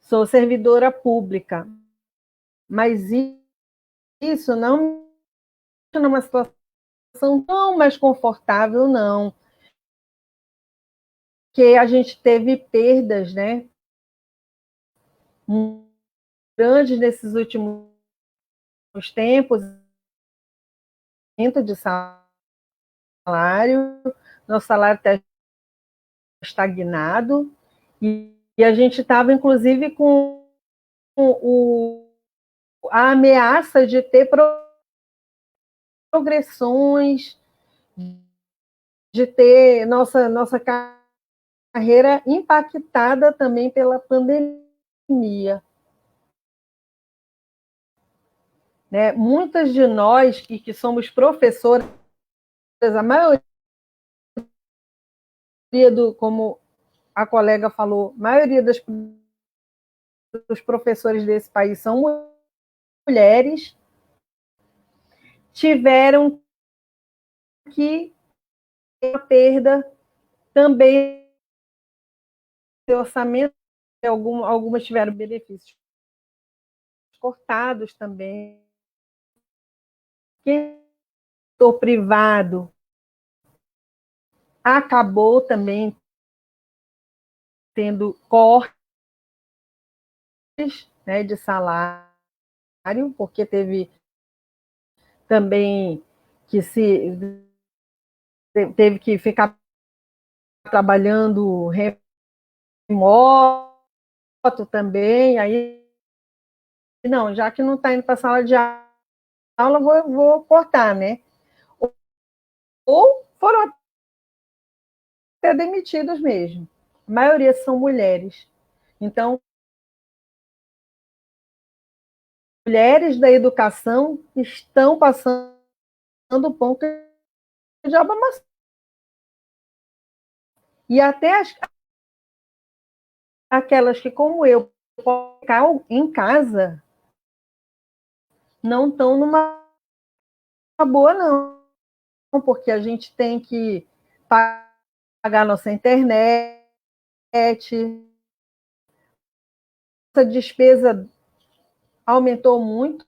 Sou servidora pública, mas isso não me deixa numa situação tão mais confortável, não. Que a gente teve perdas, né, grandes nesses últimos tempos, aumento de salário, nosso salário está estagnado, e a gente estava, inclusive, com a ameaça de ter progressões, de ter nossa carreira impactada também pela pandemia. Né? Muitas de nós que somos professoras, a maioria como a colega falou, a maioria dos professores desse país são mulheres, tiveram que ter uma perda também de orçamento, algumas tiveram benefícios cortados também. Quem setor privado acabou também tendo cortes, né, de salário, porque teve também que teve que ficar trabalhando remoto também, aí não, já que não está indo para a sala de aula, vou cortar, né? Ou foram até demitidos mesmo. A maioria são mulheres. Então, mulheres da educação estão passando o pão que o diabo amassou. E até aquelas que, como eu, podem ficar em casa, não estão numa boa, não. Porque a gente tem que pagar nossa internet, essa despesa aumentou muito,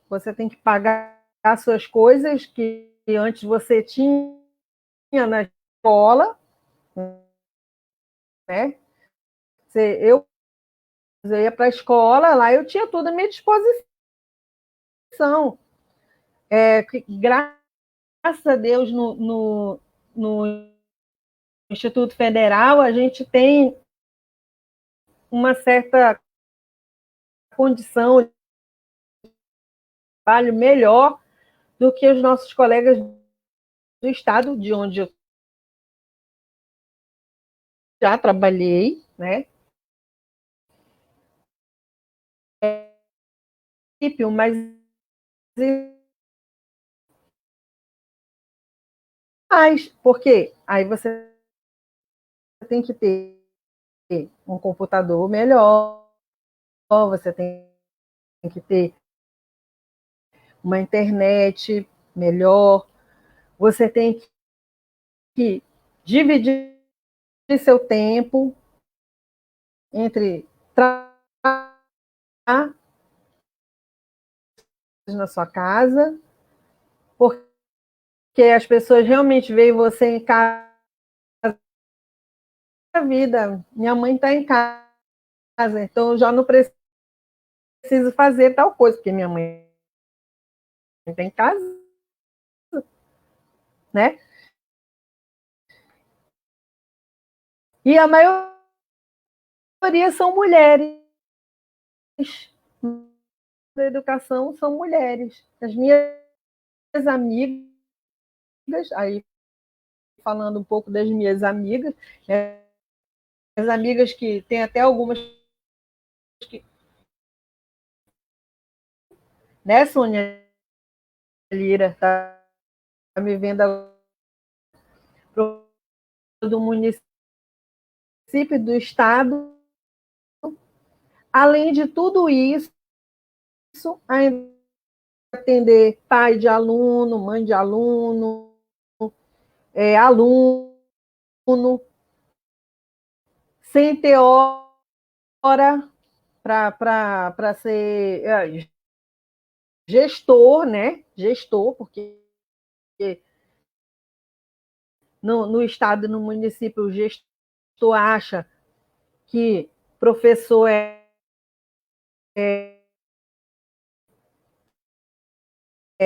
você tem que pagar as suas coisas que antes você tinha na escola, né? Eu ia para a escola, lá eu tinha tudo à minha disposição. Graças a Deus, no Instituto Federal, a gente tem uma certa condição de trabalho melhor do que os nossos colegas do estado, de onde eu já trabalhei, né? Mas porque aí você tem que ter um computador melhor, você tem que ter uma internet melhor, você tem que dividir seu tempo entre trabalhar na sua casa, porque as pessoas realmente veem você em casa. A vida, minha mãe está em casa, então eu já não preciso fazer tal coisa, porque minha mãe está em casa, né? E a maioria são mulheres. Da educação são mulheres. As minhas amigas, aí falando um pouco das minhas amigas, as amigas que tem até algumas que, né, Sônia Lira, está me vendo do município, do estado. Além de tudo isso, ainda atender pai de aluno, mãe de aluno, aluno, sem ter hora para ser gestor, né? Gestor, porque no estado e no município o gestor acha que professor é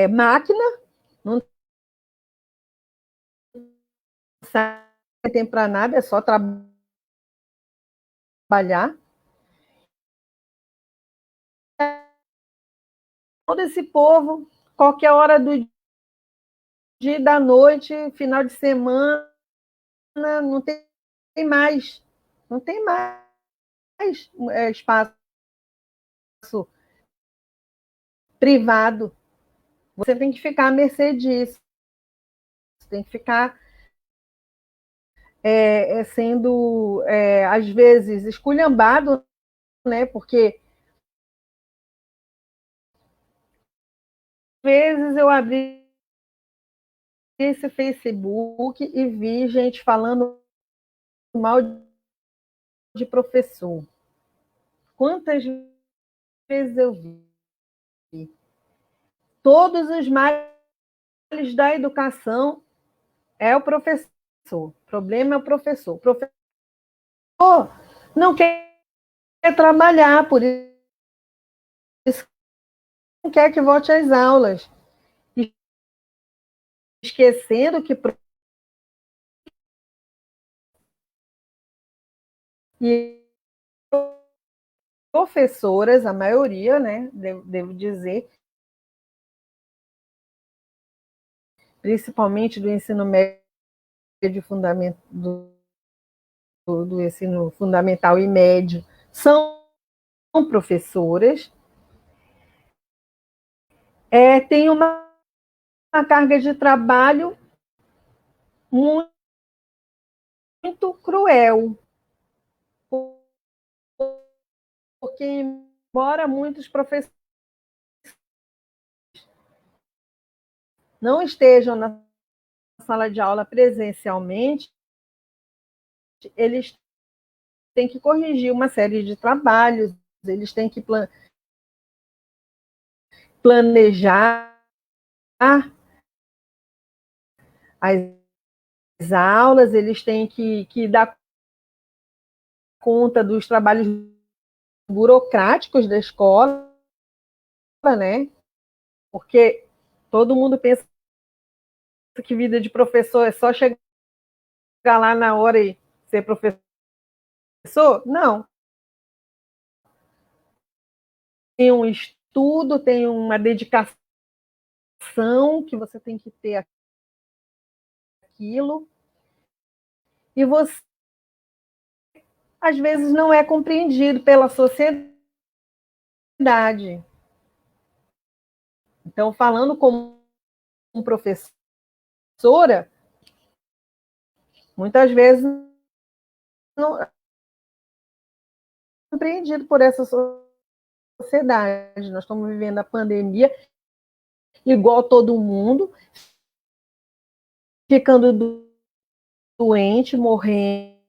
máquina, não sai tempo para nada, é só trabalhar. Todo esse povo, qualquer hora do dia e da noite, final de semana, não tem mais, não tem mais espaço privado. Você tem que ficar à mercê disso. Você tem que ficar sendo, às vezes, esculhambado, né? Porque às vezes eu abri esse Facebook e vi gente falando mal de professor. Quantas vezes eu vi? Todos os males da educação é o professor. O problema é o professor. O professor não quer trabalhar, por isso não quer que volte às aulas. Esquecendo que e professoras, a maioria, né, devo dizer, principalmente do ensino médio do ensino fundamental e médio, são professoras, tem uma carga de trabalho muito, muito cruel, porque embora muitos professores não estejam na sala de aula presencialmente, eles têm que corrigir uma série de trabalhos, eles têm que planejar as aulas, eles têm que dar conta dos trabalhos burocráticos da escola, né? Porque todo mundo pensa que vida de professor é só chegar lá na hora e ser professor. Não. Tem um estudo, tem uma dedicação que você tem que ter aquilo. E você, às vezes, não é compreendido pela sociedade. Então, falando como professora, muitas vezes não é compreendido por essa sociedade. Nós estamos vivendo a pandemia igual todo mundo, ficando doente, morrendo,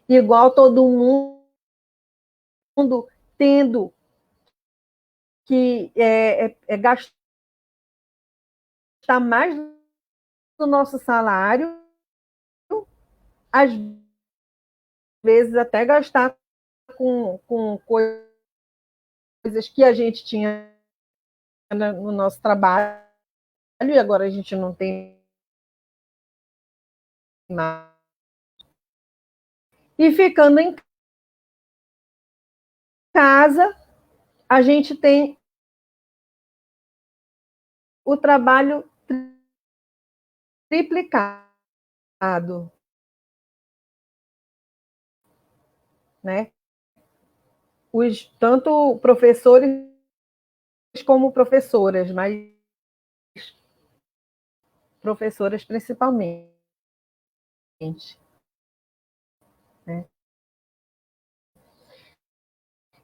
igual todo mundo tendo que gastar mais do nosso salário, às vezes até gastar com coisas que a gente tinha no nosso trabalho e agora a gente não tem mais. E ficando em casa, a gente tem o trabalho triplicado, né? Tanto professores como professoras, mas professoras principalmente, né?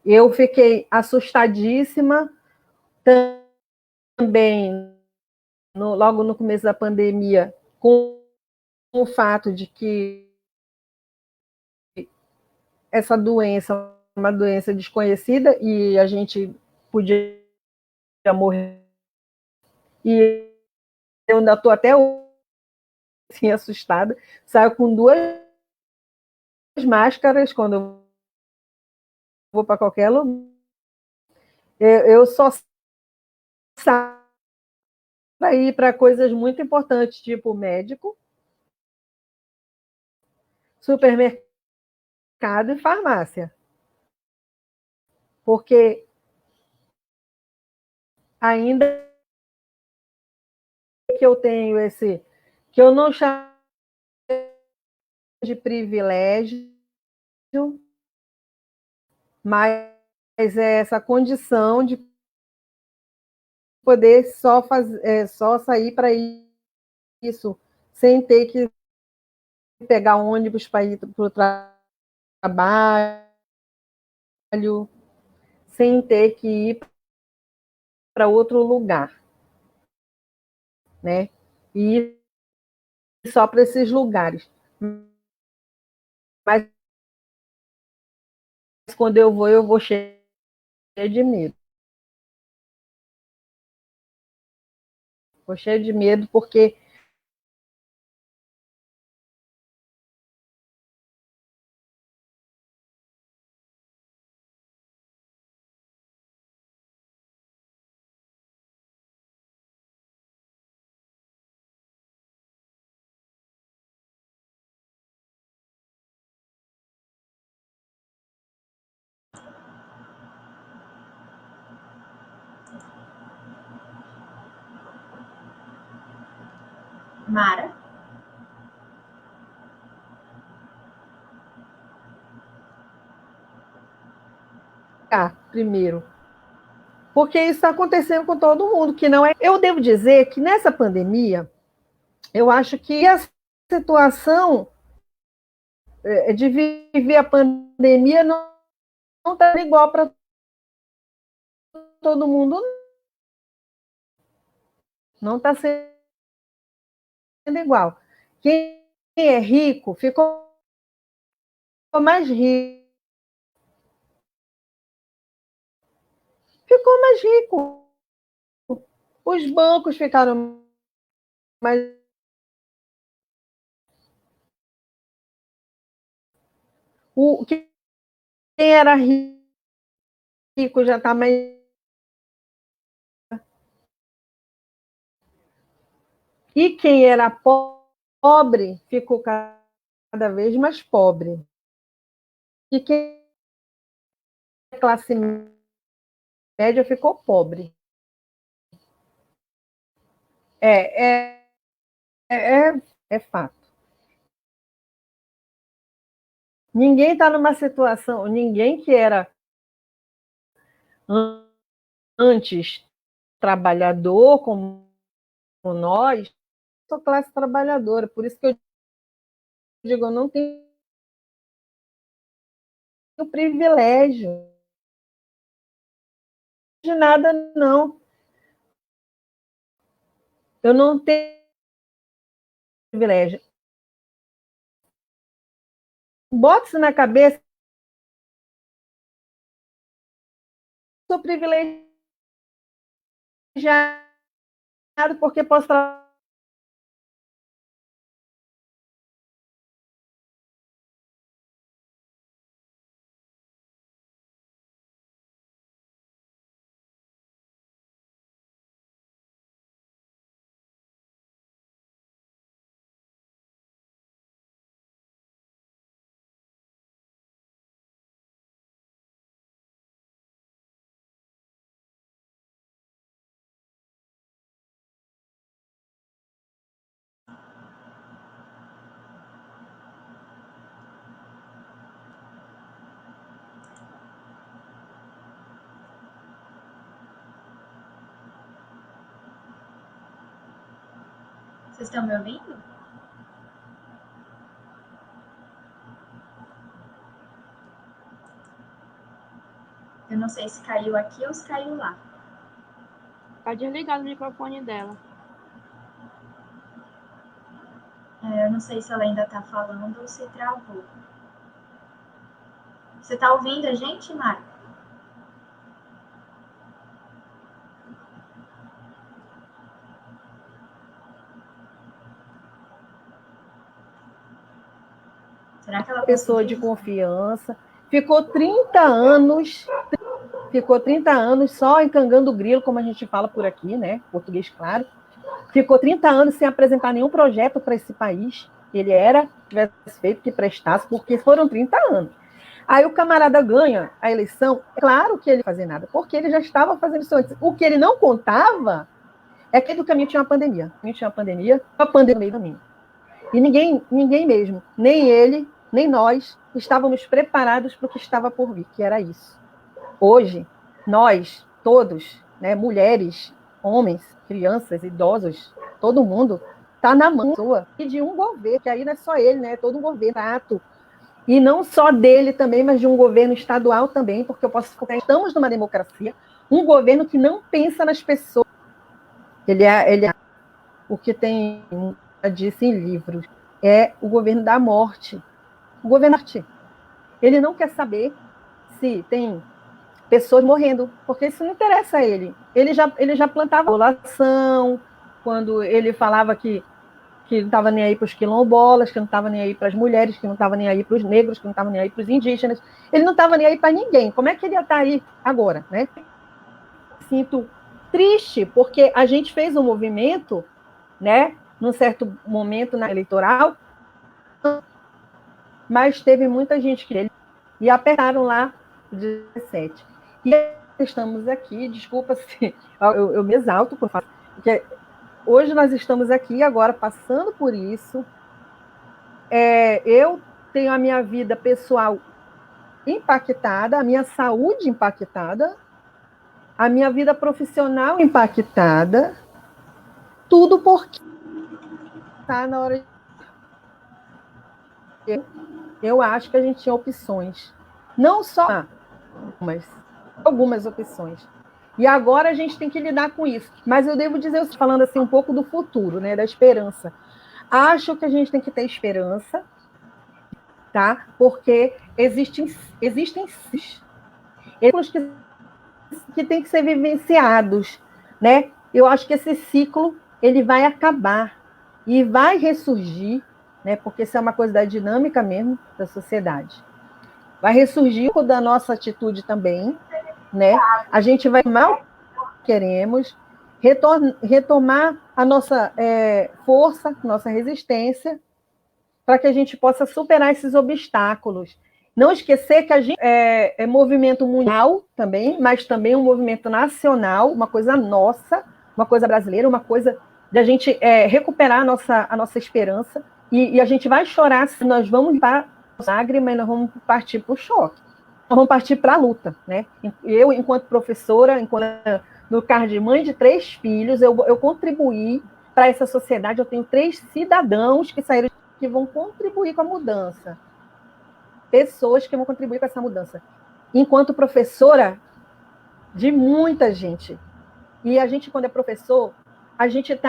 Eu fiquei assustadíssima também, logo no começo da pandemia, com o fato de que essa doença é uma doença desconhecida e a gente podia morrer. E eu ainda estou até assim, assustada. Saio com 2 máscaras quando eu vou para qualquer lugar. Eu só saí para coisas muito importantes, tipo médico, supermercado e farmácia. Porque ainda que eu tenho que eu não chamo de privilégio, mas é essa condição de poder só sair para isso, sem ter que pegar ônibus para ir para o trabalho, sem ter que ir para outro lugar, né? E ir só para esses lugares. Mas quando eu vou cheia de medo. Vou cheia de medo porque Mara? primeiro, porque isso está acontecendo com todo mundo, que não é. Eu devo dizer que nessa pandemia, eu acho que a situação de viver a pandemia não está igual para todo mundo, não está sendo igual. Quem é rico ficou mais rico, ficou mais rico. Os bancos ficaram mais. Quem era rico já está mais. E quem era pobre ficou cada vez mais pobre. E quem é classe média ficou pobre. É, é, é fato. Ninguém está numa situação, ninguém que era antes trabalhador como nós, sou classe trabalhadora. Por isso que eu digo, eu não tenho o privilégio de nada, não. Eu não tenho privilégio. Bota isso na cabeça. Sou privilegiado porque posso trabalhar. Vocês estão me ouvindo? Eu não sei se caiu aqui ou se caiu lá. Tá desligado o microfone dela. Eu não sei se ela ainda está falando ou se travou. Você está ouvindo a gente, Mari? Será que ela Pessoa de confiança. Ficou 30 anos só encangando o grilo, como a gente fala por aqui, né? Português claro. Ficou 30 anos sem apresentar nenhum projeto para esse país. Ele tivesse feito que prestasse, porque foram 30 anos. Aí o camarada ganha a eleição, é claro que ele não fazia nada, porque ele já estava fazendo isso antes. O que ele não contava é que do caminho tinha uma pandemia. A pandemia no meio do caminho. E ninguém mesmo, nem ele, nem nós, estávamos preparados para o que estava por vir, que era isso. Hoje, nós, todos, né, mulheres, homens, crianças, idosos, todo mundo, está na mão de um governo, que aí não é só ele, né, é todo um governo, e não só dele também, mas de um governo estadual também, porque eu posso falar, estamos numa democracia, um governo que não pensa nas pessoas. Ele é o que tem, disse em livros, é o governo da morte. O governo da morte. Ele não quer saber se tem pessoas morrendo, porque isso não interessa a ele. Ele já plantava população, quando ele falava que não estava nem aí para os quilombolas, que não estava nem aí para as mulheres, que não estava nem aí para os negros, que não estava nem aí para os indígenas. Ele não estava nem aí para ninguém. Como é que ele ia estar aí agora, né? Sinto triste, porque a gente fez um movimento, né, num certo momento na eleitoral, mas teve muita gente que ele e apertaram lá 17. E estamos aqui, desculpa se eu me exalto, porque hoje nós estamos aqui agora passando por isso. Eu tenho a minha vida pessoal impactada, a minha saúde impactada, a minha vida profissional impactada, tudo porque está na hora de... Eu acho que a gente tinha opções. Não só mas algumas opções. E agora a gente tem que lidar com isso. Mas eu devo dizer, falando assim um pouco do futuro, né, da esperança. Acho que a gente tem que ter esperança, tá? Porque existem ciclos que têm que ser vivenciados, né? Eu acho que esse ciclo ele vai acabar e vai ressurgir, né? Porque isso é uma coisa da dinâmica mesmo da sociedade. Vai ressurgir da nossa atitude também, né? A gente vai mal queremos retomar a nossa força, nossa resistência, para que a gente possa superar esses obstáculos. Não esquecer que a gente é movimento mundial também, mas também um movimento nacional, uma coisa nossa, uma coisa brasileira, uma coisa de a gente recuperar a nossa esperança, e a gente vai chorar se nós vamos para a lágrima e nós vamos partir para o choque. Nós vamos partir para a luta, né? Eu, enquanto professora, no caso de mãe de 3 filhos, eu contribuí para essa sociedade. Eu tenho 3 cidadãos que saíram que vão contribuir com a mudança. Pessoas que vão contribuir com essa mudança. Enquanto professora de muita gente. E a gente, quando é professor, a gente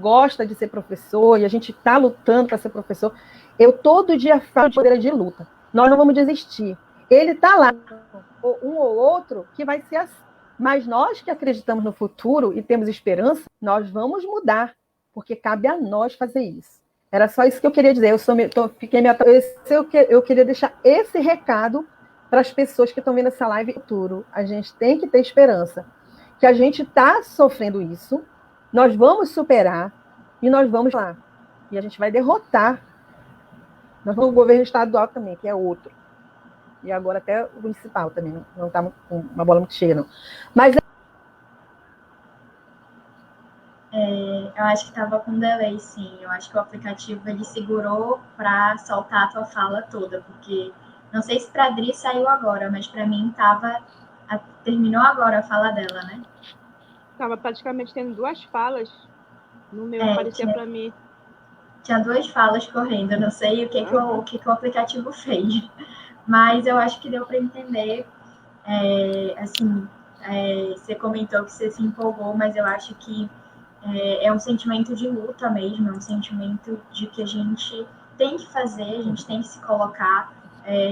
gosta de ser professor e a gente está lutando para ser professor. Eu todo dia falo de bandeira de luta. Nós não vamos desistir. Ele está lá, um ou outro, que vai ser assim. Mas nós que acreditamos no futuro e temos esperança, nós vamos mudar, porque cabe a nós fazer isso. Era só isso que eu queria dizer. Eu queria deixar esse recado para as pessoas que estão vendo essa live no futuro. A gente tem que ter esperança, que a gente está sofrendo isso, nós vamos superar e nós vamos lá. E a gente vai derrotar. Nós vamos o governo estadual também, que é outro. E agora até o municipal também, não está com uma bola muito cheia, não. Mas eu acho que estava com delay, sim. Eu acho que o aplicativo ele segurou para soltar a tua fala toda, porque não sei se para a Adri saiu agora, mas para mim terminou agora a fala dela, né? Estava praticamente tendo 2 falas. No meu aparecia para mim. Tinha 2 falas correndo, eu não sei o que o aplicativo fez. Mas eu acho que deu para entender. Você comentou que você se empolgou, mas eu acho que é um sentimento de luta mesmo, é um sentimento de que a gente tem que fazer, a gente tem que se colocar.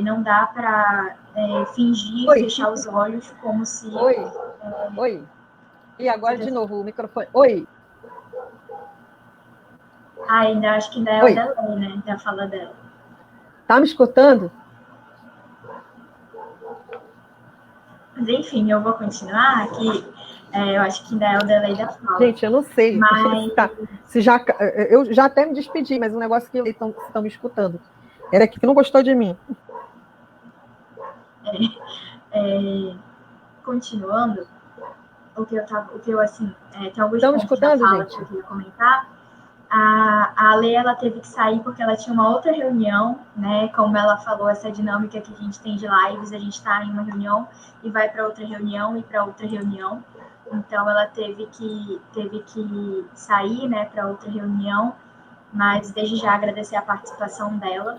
Não dá para fingir, fechar os olhos como se... Oi. E agora de novo o microfone. Oi. Ainda acho que ainda é o delay, né? Da fala dela. Tá me escutando? Mas enfim, eu vou continuar aqui. Eu acho que ainda é o delay da fala. Gente, eu não sei. Mas... eu já até me despedi, mas um negócio que estão me escutando. Era que não gostou de mim. Continuando, tem alguns Estão pontos escutando, da fala gente? que eu queria comentar. A Lê, ela teve que sair porque ela tinha uma outra reunião, né? Como ela falou, essa dinâmica que a gente tem de lives, a gente está em uma reunião e vai para outra reunião e para outra reunião. Então, ela teve que sair, né, para outra reunião, mas desde já agradecer a participação dela.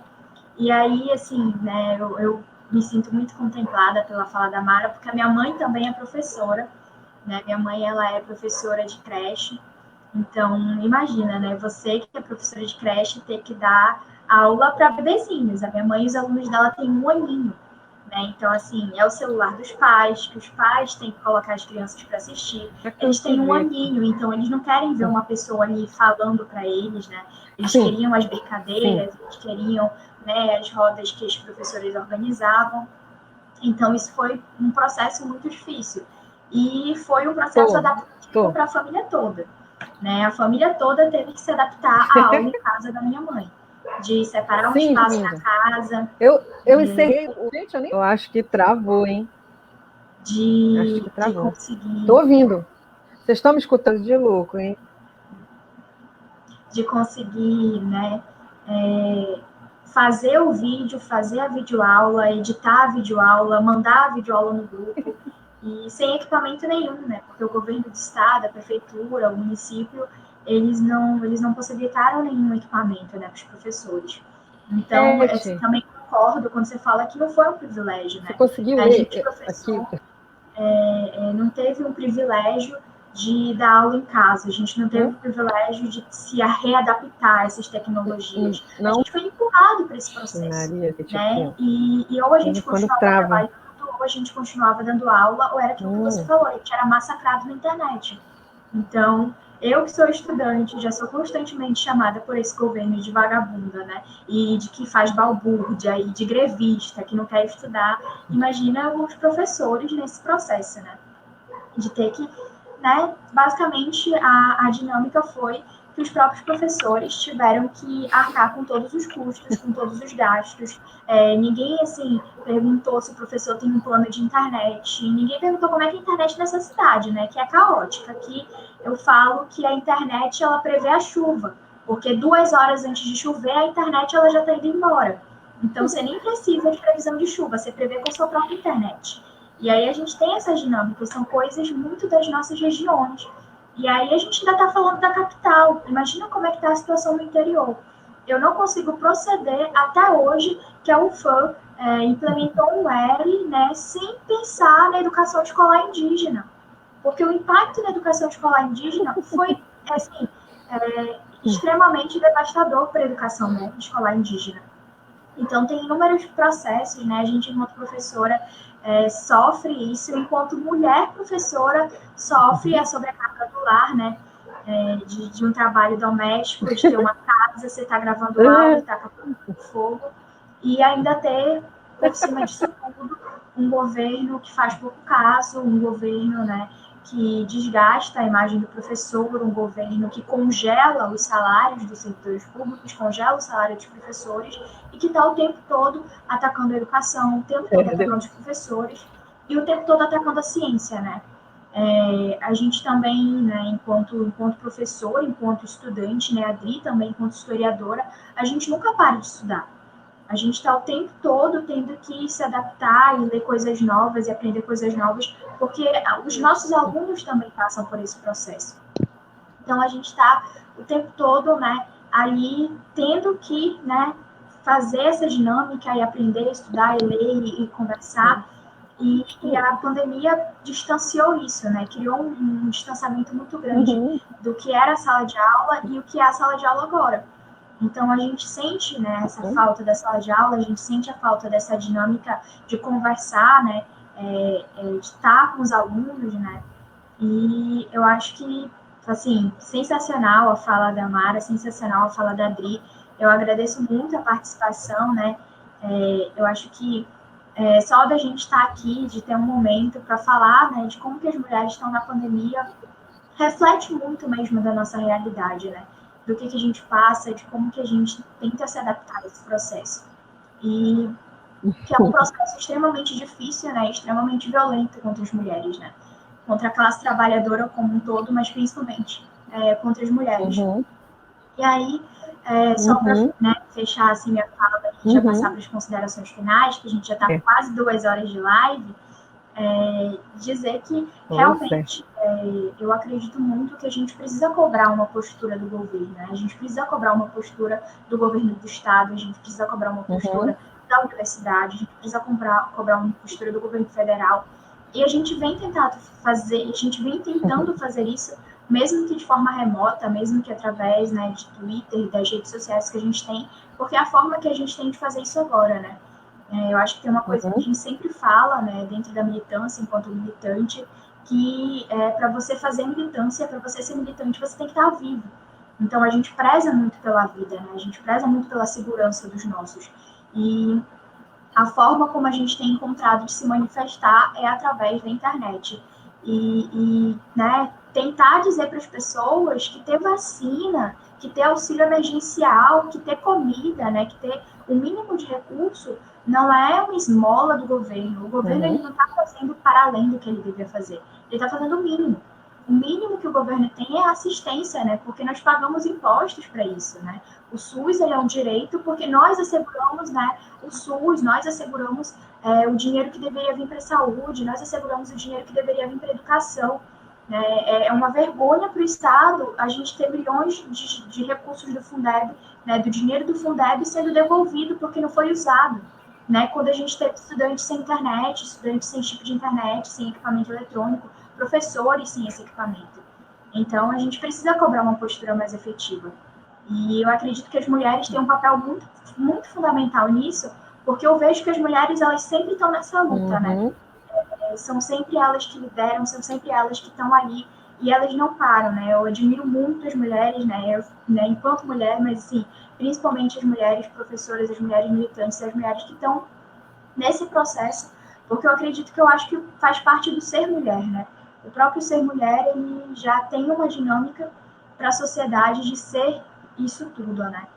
E aí, assim, né, eu me sinto muito contemplada pela fala da Mara, porque a minha mãe também é professora, né? Minha mãe, ela é professora de creche. Então, imagina, né? Você que é professora de creche ter que dar aula para bebezinhos. A minha mãe e os alunos dela têm 1 aninho, né? Então, assim, é o celular dos pais, que os pais têm que colocar as crianças para assistir. Eles têm 1 aninho, então eles não querem ver uma pessoa ali falando para eles, né? Eles queriam as brincadeiras, eles queriam, né, as rodas que os professores organizavam. Então, isso foi um processo muito difícil. E foi um processo adaptativo para a família toda. Né? A família toda teve que se adaptar à aula em casa da minha mãe, de separar um espaço na casa. Eu encerrei. Gente, eu acho que travou, hein? De conseguir. Estou ouvindo. Vocês estão me escutando de louco, hein? De conseguir, né? Fazer o vídeo, fazer a videoaula, editar a videoaula, mandar a videoaula no grupo. E sem equipamento nenhum, né? Porque o governo do estado, a prefeitura, o município, eles não possibilitaram nenhum equipamento, né, para os professores. Então, eu também concordo quando você fala que não foi um privilégio, né? Você conseguiu a gente, professor, aqui. Não teve um privilégio de dar aula em casa, a gente não teve o privilégio de se readaptar a essas tecnologias. A gente foi empurrado para esse processo, né? E ou a gente continuava trabalhando, ou a gente continuava dando aula, ou era aquilo que você falou, a gente era massacrado na internet. Então, eu que sou estudante, já sou constantemente chamada por esse governo de vagabunda, né? E de que faz balbúrdia, e de grevista, que não quer estudar. Imagina os professores nesse processo, né? De ter que, né? Basicamente, a dinâmica foi que os próprios professores tiveram que arcar com todos os custos, com todos os gastos. Ninguém, assim, perguntou se o professor tem um plano de internet. Ninguém perguntou como é que é a internet nessa cidade, né? Que é caótica. Aqui eu falo que a internet, ela prevê a chuva. Porque 2 horas antes de chover, a internet ela já está indo embora. Então, você nem precisa de previsão de chuva. Você prevê com a sua própria internet. E aí a gente tem essas dinâmicas. São coisas muito das nossas regiões. E aí a gente ainda está falando da capital. Imagina como é que está a situação no interior. eu não consigo proceder até hoje que a UFAM implementou um ERE, né, sem pensar na educação escolar indígena. Porque o impacto na educação escolar indígena foi, assim, extremamente devastador para a educação, né, escolar indígena. Então, tem inúmeros processos, né? A gente, enquanto professora, sofre isso, enquanto mulher professora, sofre a sobrecarga do lar, né? De um trabalho doméstico, de ter uma casa, você está gravando áudio, está acabando fogo, e ainda ter, por cima disso tudo, um governo que faz pouco caso, um governo, né, que desgasta a imagem do professor, um governo que congela os salários dos servidores públicos, congela o salário dos professores e que está o tempo todo atacando a educação, o tempo todo atacando os professores e o tempo todo atacando a ciência, né? A gente também, né, enquanto professor, enquanto estudante, né, a Adri também enquanto historiadora, a gente nunca para de estudar. A gente está o tempo todo tendo que se adaptar e ler coisas novas e aprender coisas novas, porque os nossos alunos também passam por esse processo. Então, a gente está o tempo todo, né, ali tendo que, né, fazer essa dinâmica e aprender, estudar, e ler e conversar. E a pandemia distanciou isso, né? Criou um distanciamento muito grande do que era a sala de aula e o que é a sala de aula agora. Então, a gente sente, né, essa falta da sala de aula, a gente sente a falta dessa dinâmica de conversar, né, de estar com os alunos, né, e eu acho que, assim, sensacional a fala da Mara, sensacional a fala da Adri, eu agradeço muito a participação, né, eu acho que só da gente estar aqui, de ter um momento para falar, né, de como que as mulheres estão na pandemia, reflete muito mesmo da nossa realidade, né? Do que a gente passa, de como que a gente tenta se adaptar a esse processo. E que é um processo extremamente difícil, né? Extremamente violento contra as mulheres, né? Contra a classe trabalhadora como um todo, mas principalmente contra as mulheres. E aí, só para, né, fechar assim minha fala e já passar para as considerações finais, que a gente já está com quase 2 horas de live, dizer que realmente eu acredito muito que a gente precisa cobrar uma postura do governo, né? A gente precisa cobrar uma postura do governo do estado, a gente precisa cobrar uma postura da universidade, a gente precisa cobrar uma postura do governo federal. E a gente vem tentando fazer isso, mesmo que de forma remota, mesmo que através, né, de Twitter e das redes sociais que a gente tem, porque é a forma que a gente tem de fazer isso agora, né? Eu acho que tem uma coisa que a gente sempre fala, né, dentro da militância, enquanto militante, que para você fazer militância, para você ser militante, você tem que estar vivo. Então, a gente preza muito pela vida, né? A gente preza muito pela segurança dos nossos. E a forma como a gente tem encontrado de se manifestar é através da internet. Né, tentar dizer para as pessoas que ter vacina, que ter auxílio emergencial, que ter comida, né, que ter o mínimo de recurso, não é uma esmola do governo. O governo ele não está fazendo para além do que ele deveria fazer. Ele está fazendo o mínimo. O mínimo que o governo tem é assistência, né? Porque nós pagamos impostos para isso, né? O SUS ele é um direito porque nós asseguramos, né, o SUS, nós asseguramos o dinheiro que deveria vir para a saúde, nós asseguramos o dinheiro que deveria vir para a educação. É uma vergonha para o Estado a gente ter milhões de recursos do Fundeb, né, do dinheiro do Fundeb sendo devolvido porque não foi usado. Né? Quando a gente teve estudantes sem internet, estudantes sem chip de internet, sem equipamento eletrônico, professores sem esse equipamento. Então, a gente precisa cobrar uma postura mais efetiva. E eu acredito que as mulheres têm um papel muito, muito fundamental nisso, porque eu vejo que as mulheres, elas sempre estão nessa luta, né? São sempre elas que lideram, são sempre elas que estão ali, e elas não param, né? Eu admiro muito as mulheres, né? Enquanto mulher, mas, assim, principalmente as mulheres professoras, as mulheres militantes, as mulheres que estão nesse processo, porque eu acho que faz parte do ser mulher, né? O próprio ser mulher, ele já tem uma dinâmica para a sociedade de ser isso tudo, né?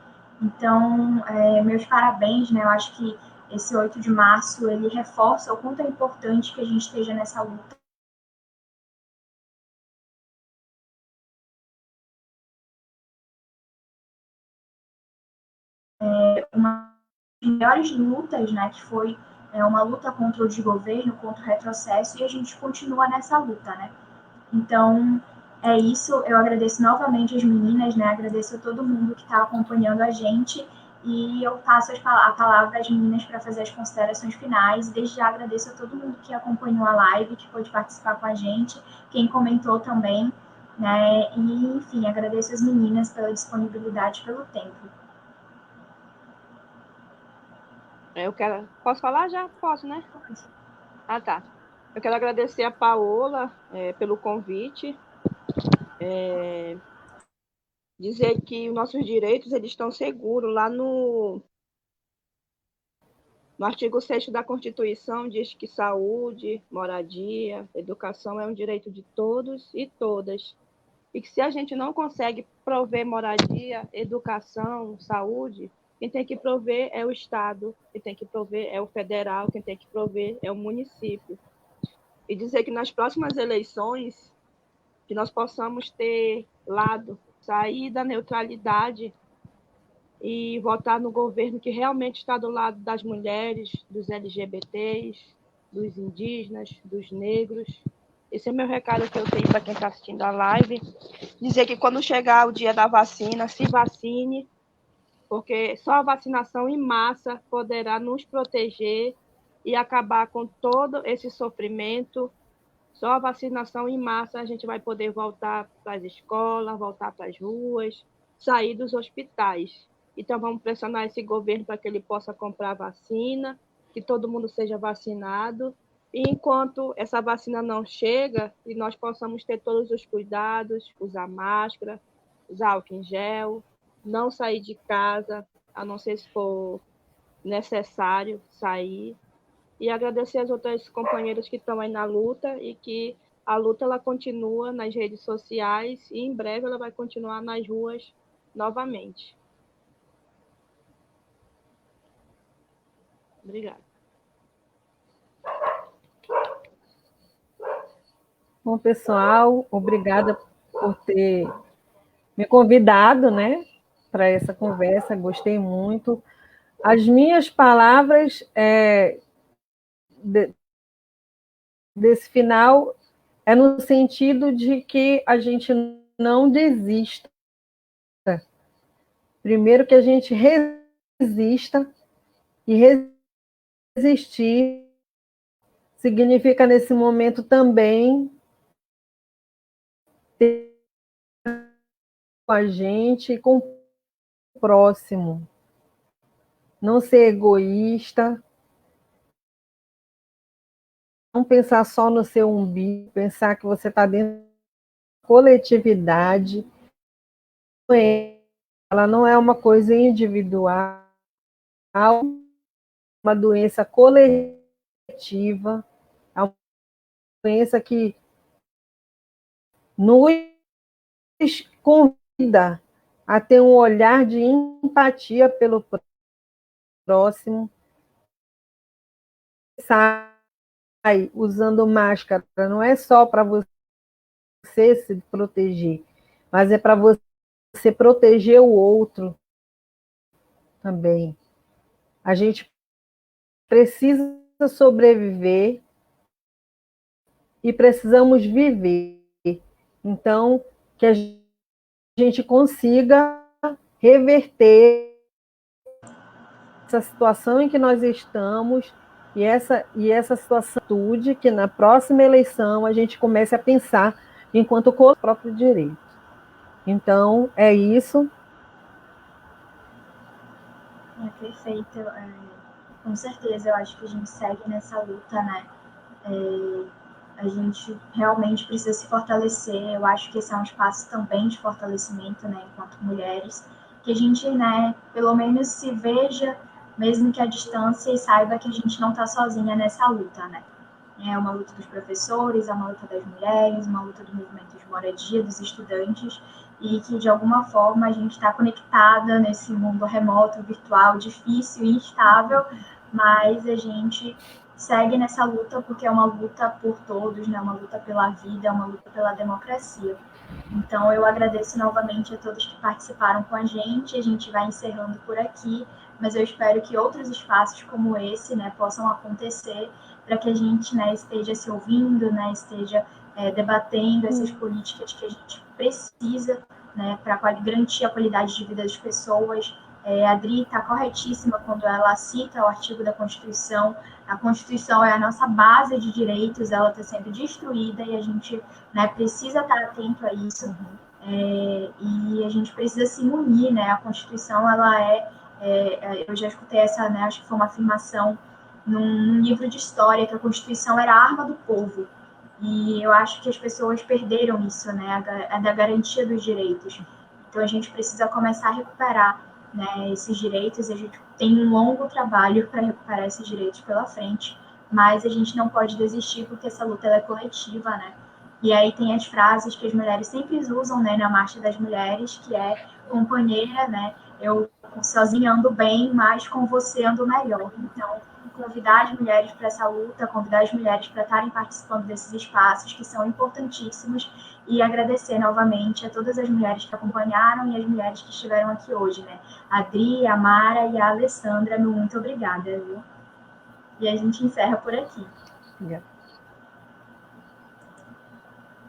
Então, meus parabéns, né? Eu acho que esse 8 de março, ele reforça o quanto é importante que a gente esteja nessa luta. Uma das melhores lutas, né, que foi uma luta contra o desgoverno, contra o retrocesso, e a gente continua nessa luta, né? Então, é isso, eu agradeço novamente as meninas, né? Agradeço a todo mundo que está acompanhando a gente e eu passo a palavra às meninas para fazer as considerações finais. Desde já agradeço a todo mundo que acompanhou a live, que pôde participar com a gente, quem comentou também, né? E, enfim, agradeço as meninas pela disponibilidade, pelo tempo. Posso falar já? Posso, né? Ah, tá. Eu quero agradecer a Paola pelo convite. Dizer que os nossos direitos eles estão seguros lá no artigo 6º da Constituição, diz que saúde, moradia, educação é um direito de todos e todas. E que se a gente não consegue prover moradia, educação, saúde, quem tem que prover é o Estado, quem tem que prover é o federal, quem tem que prover é o município. E dizer que nas próximas eleições, que nós possamos ter lado, sair da neutralidade e votar no governo que realmente está do lado das mulheres, dos LGBTs, dos indígenas, dos negros. Esse é o meu recado que eu tenho para quem está assistindo a live. Dizer que quando chegar o dia da vacina, se vacine, porque só a vacinação em massa poderá nos proteger e acabar com todo esse sofrimento. Só a vacinação em massa a gente vai poder voltar para as escolas, voltar para as ruas, sair dos hospitais. Então, vamos pressionar esse governo para que ele possa comprar vacina, que todo mundo seja vacinado. E enquanto essa vacina não chega, e nós possamos ter todos os cuidados, usar máscara, usar álcool em gel, não sair de casa, a não ser se for necessário sair. E agradecer as outras companheiras que estão aí na luta e que a luta ela continua nas redes sociais e em breve ela vai continuar nas ruas novamente. Obrigada. Bom, pessoal, obrigada por ter me convidado, né, para essa conversa, gostei muito. As minhas palavras desse final é no sentido de que a gente não desista. Primeiro que a gente resista, e resistir significa, nesse momento, também ter com a gente e com o próximo. Não ser egoísta, não pensar só no seu umbigo, pensar que você está dentro da coletividade. Ela não é uma coisa individual, é uma doença coletiva, é uma doença que nos convida a ter um olhar de empatia pelo próximo, sai usando máscara, não é só para você se proteger, mas é para você proteger o outro também. A gente precisa sobreviver e precisamos viver. Então, que a gente consiga reverter essa situação em que nós estamos e essa situação que na próxima eleição a gente comece a pensar enquanto com o próprio direito. Então, é isso. Perfeito. Com certeza, eu acho que a gente segue nessa luta, né? A gente realmente precisa se fortalecer. Eu acho que esse é um espaço também de fortalecimento, né? Enquanto mulheres, que a gente, né? Pelo menos se veja, mesmo que à distância, e saiba que a gente não está sozinha nessa luta, né? É uma luta dos professores, é uma luta das mulheres, uma luta do movimento de moradia, dos estudantes, e que, de alguma forma, a gente está conectada nesse mundo remoto, virtual, difícil e instável, mas a gente segue nessa luta porque é uma luta por todos, né? Uma luta pela vida, é uma luta pela democracia. Então, eu agradeço novamente a todos que participaram com a gente vai encerrando por aqui, mas eu espero que outros espaços como esse, né, possam acontecer para que a gente, né, esteja se ouvindo, né, esteja debatendo essas políticas que a gente precisa, né, para garantir a qualidade de vida das pessoas. A Adri está corretíssima quando ela cita o artigo da Constituição. A Constituição é a nossa base de direitos, ela está sendo destruída e a gente, né, precisa estar atento a isso. E a gente precisa se unir, né? A Constituição, eu já escutei essa, né, acho que foi uma afirmação num livro de história, que a Constituição era a arma do povo. E eu acho que as pessoas perderam isso, né? A da garantia dos direitos. Então a gente precisa começar a recuperar, né, esses direitos. A gente tem um longo trabalho para recuperar esses direitos pela frente, mas a gente não pode desistir porque essa luta é coletiva, né? E aí tem as frases que as mulheres sempre usam, né, na Marcha das Mulheres, que é: companheira, né, eu sozinha ando bem, mas com você ando melhor. Então, convidar as mulheres para essa luta, convidar as mulheres para estarem participando desses espaços que são importantíssimos, e agradecer novamente a todas as mulheres que acompanharam e as mulheres que estiveram aqui hoje, né? A Adri, a Mara e a Alessandra, muito obrigada, viu? E a gente encerra por aqui. Obrigada.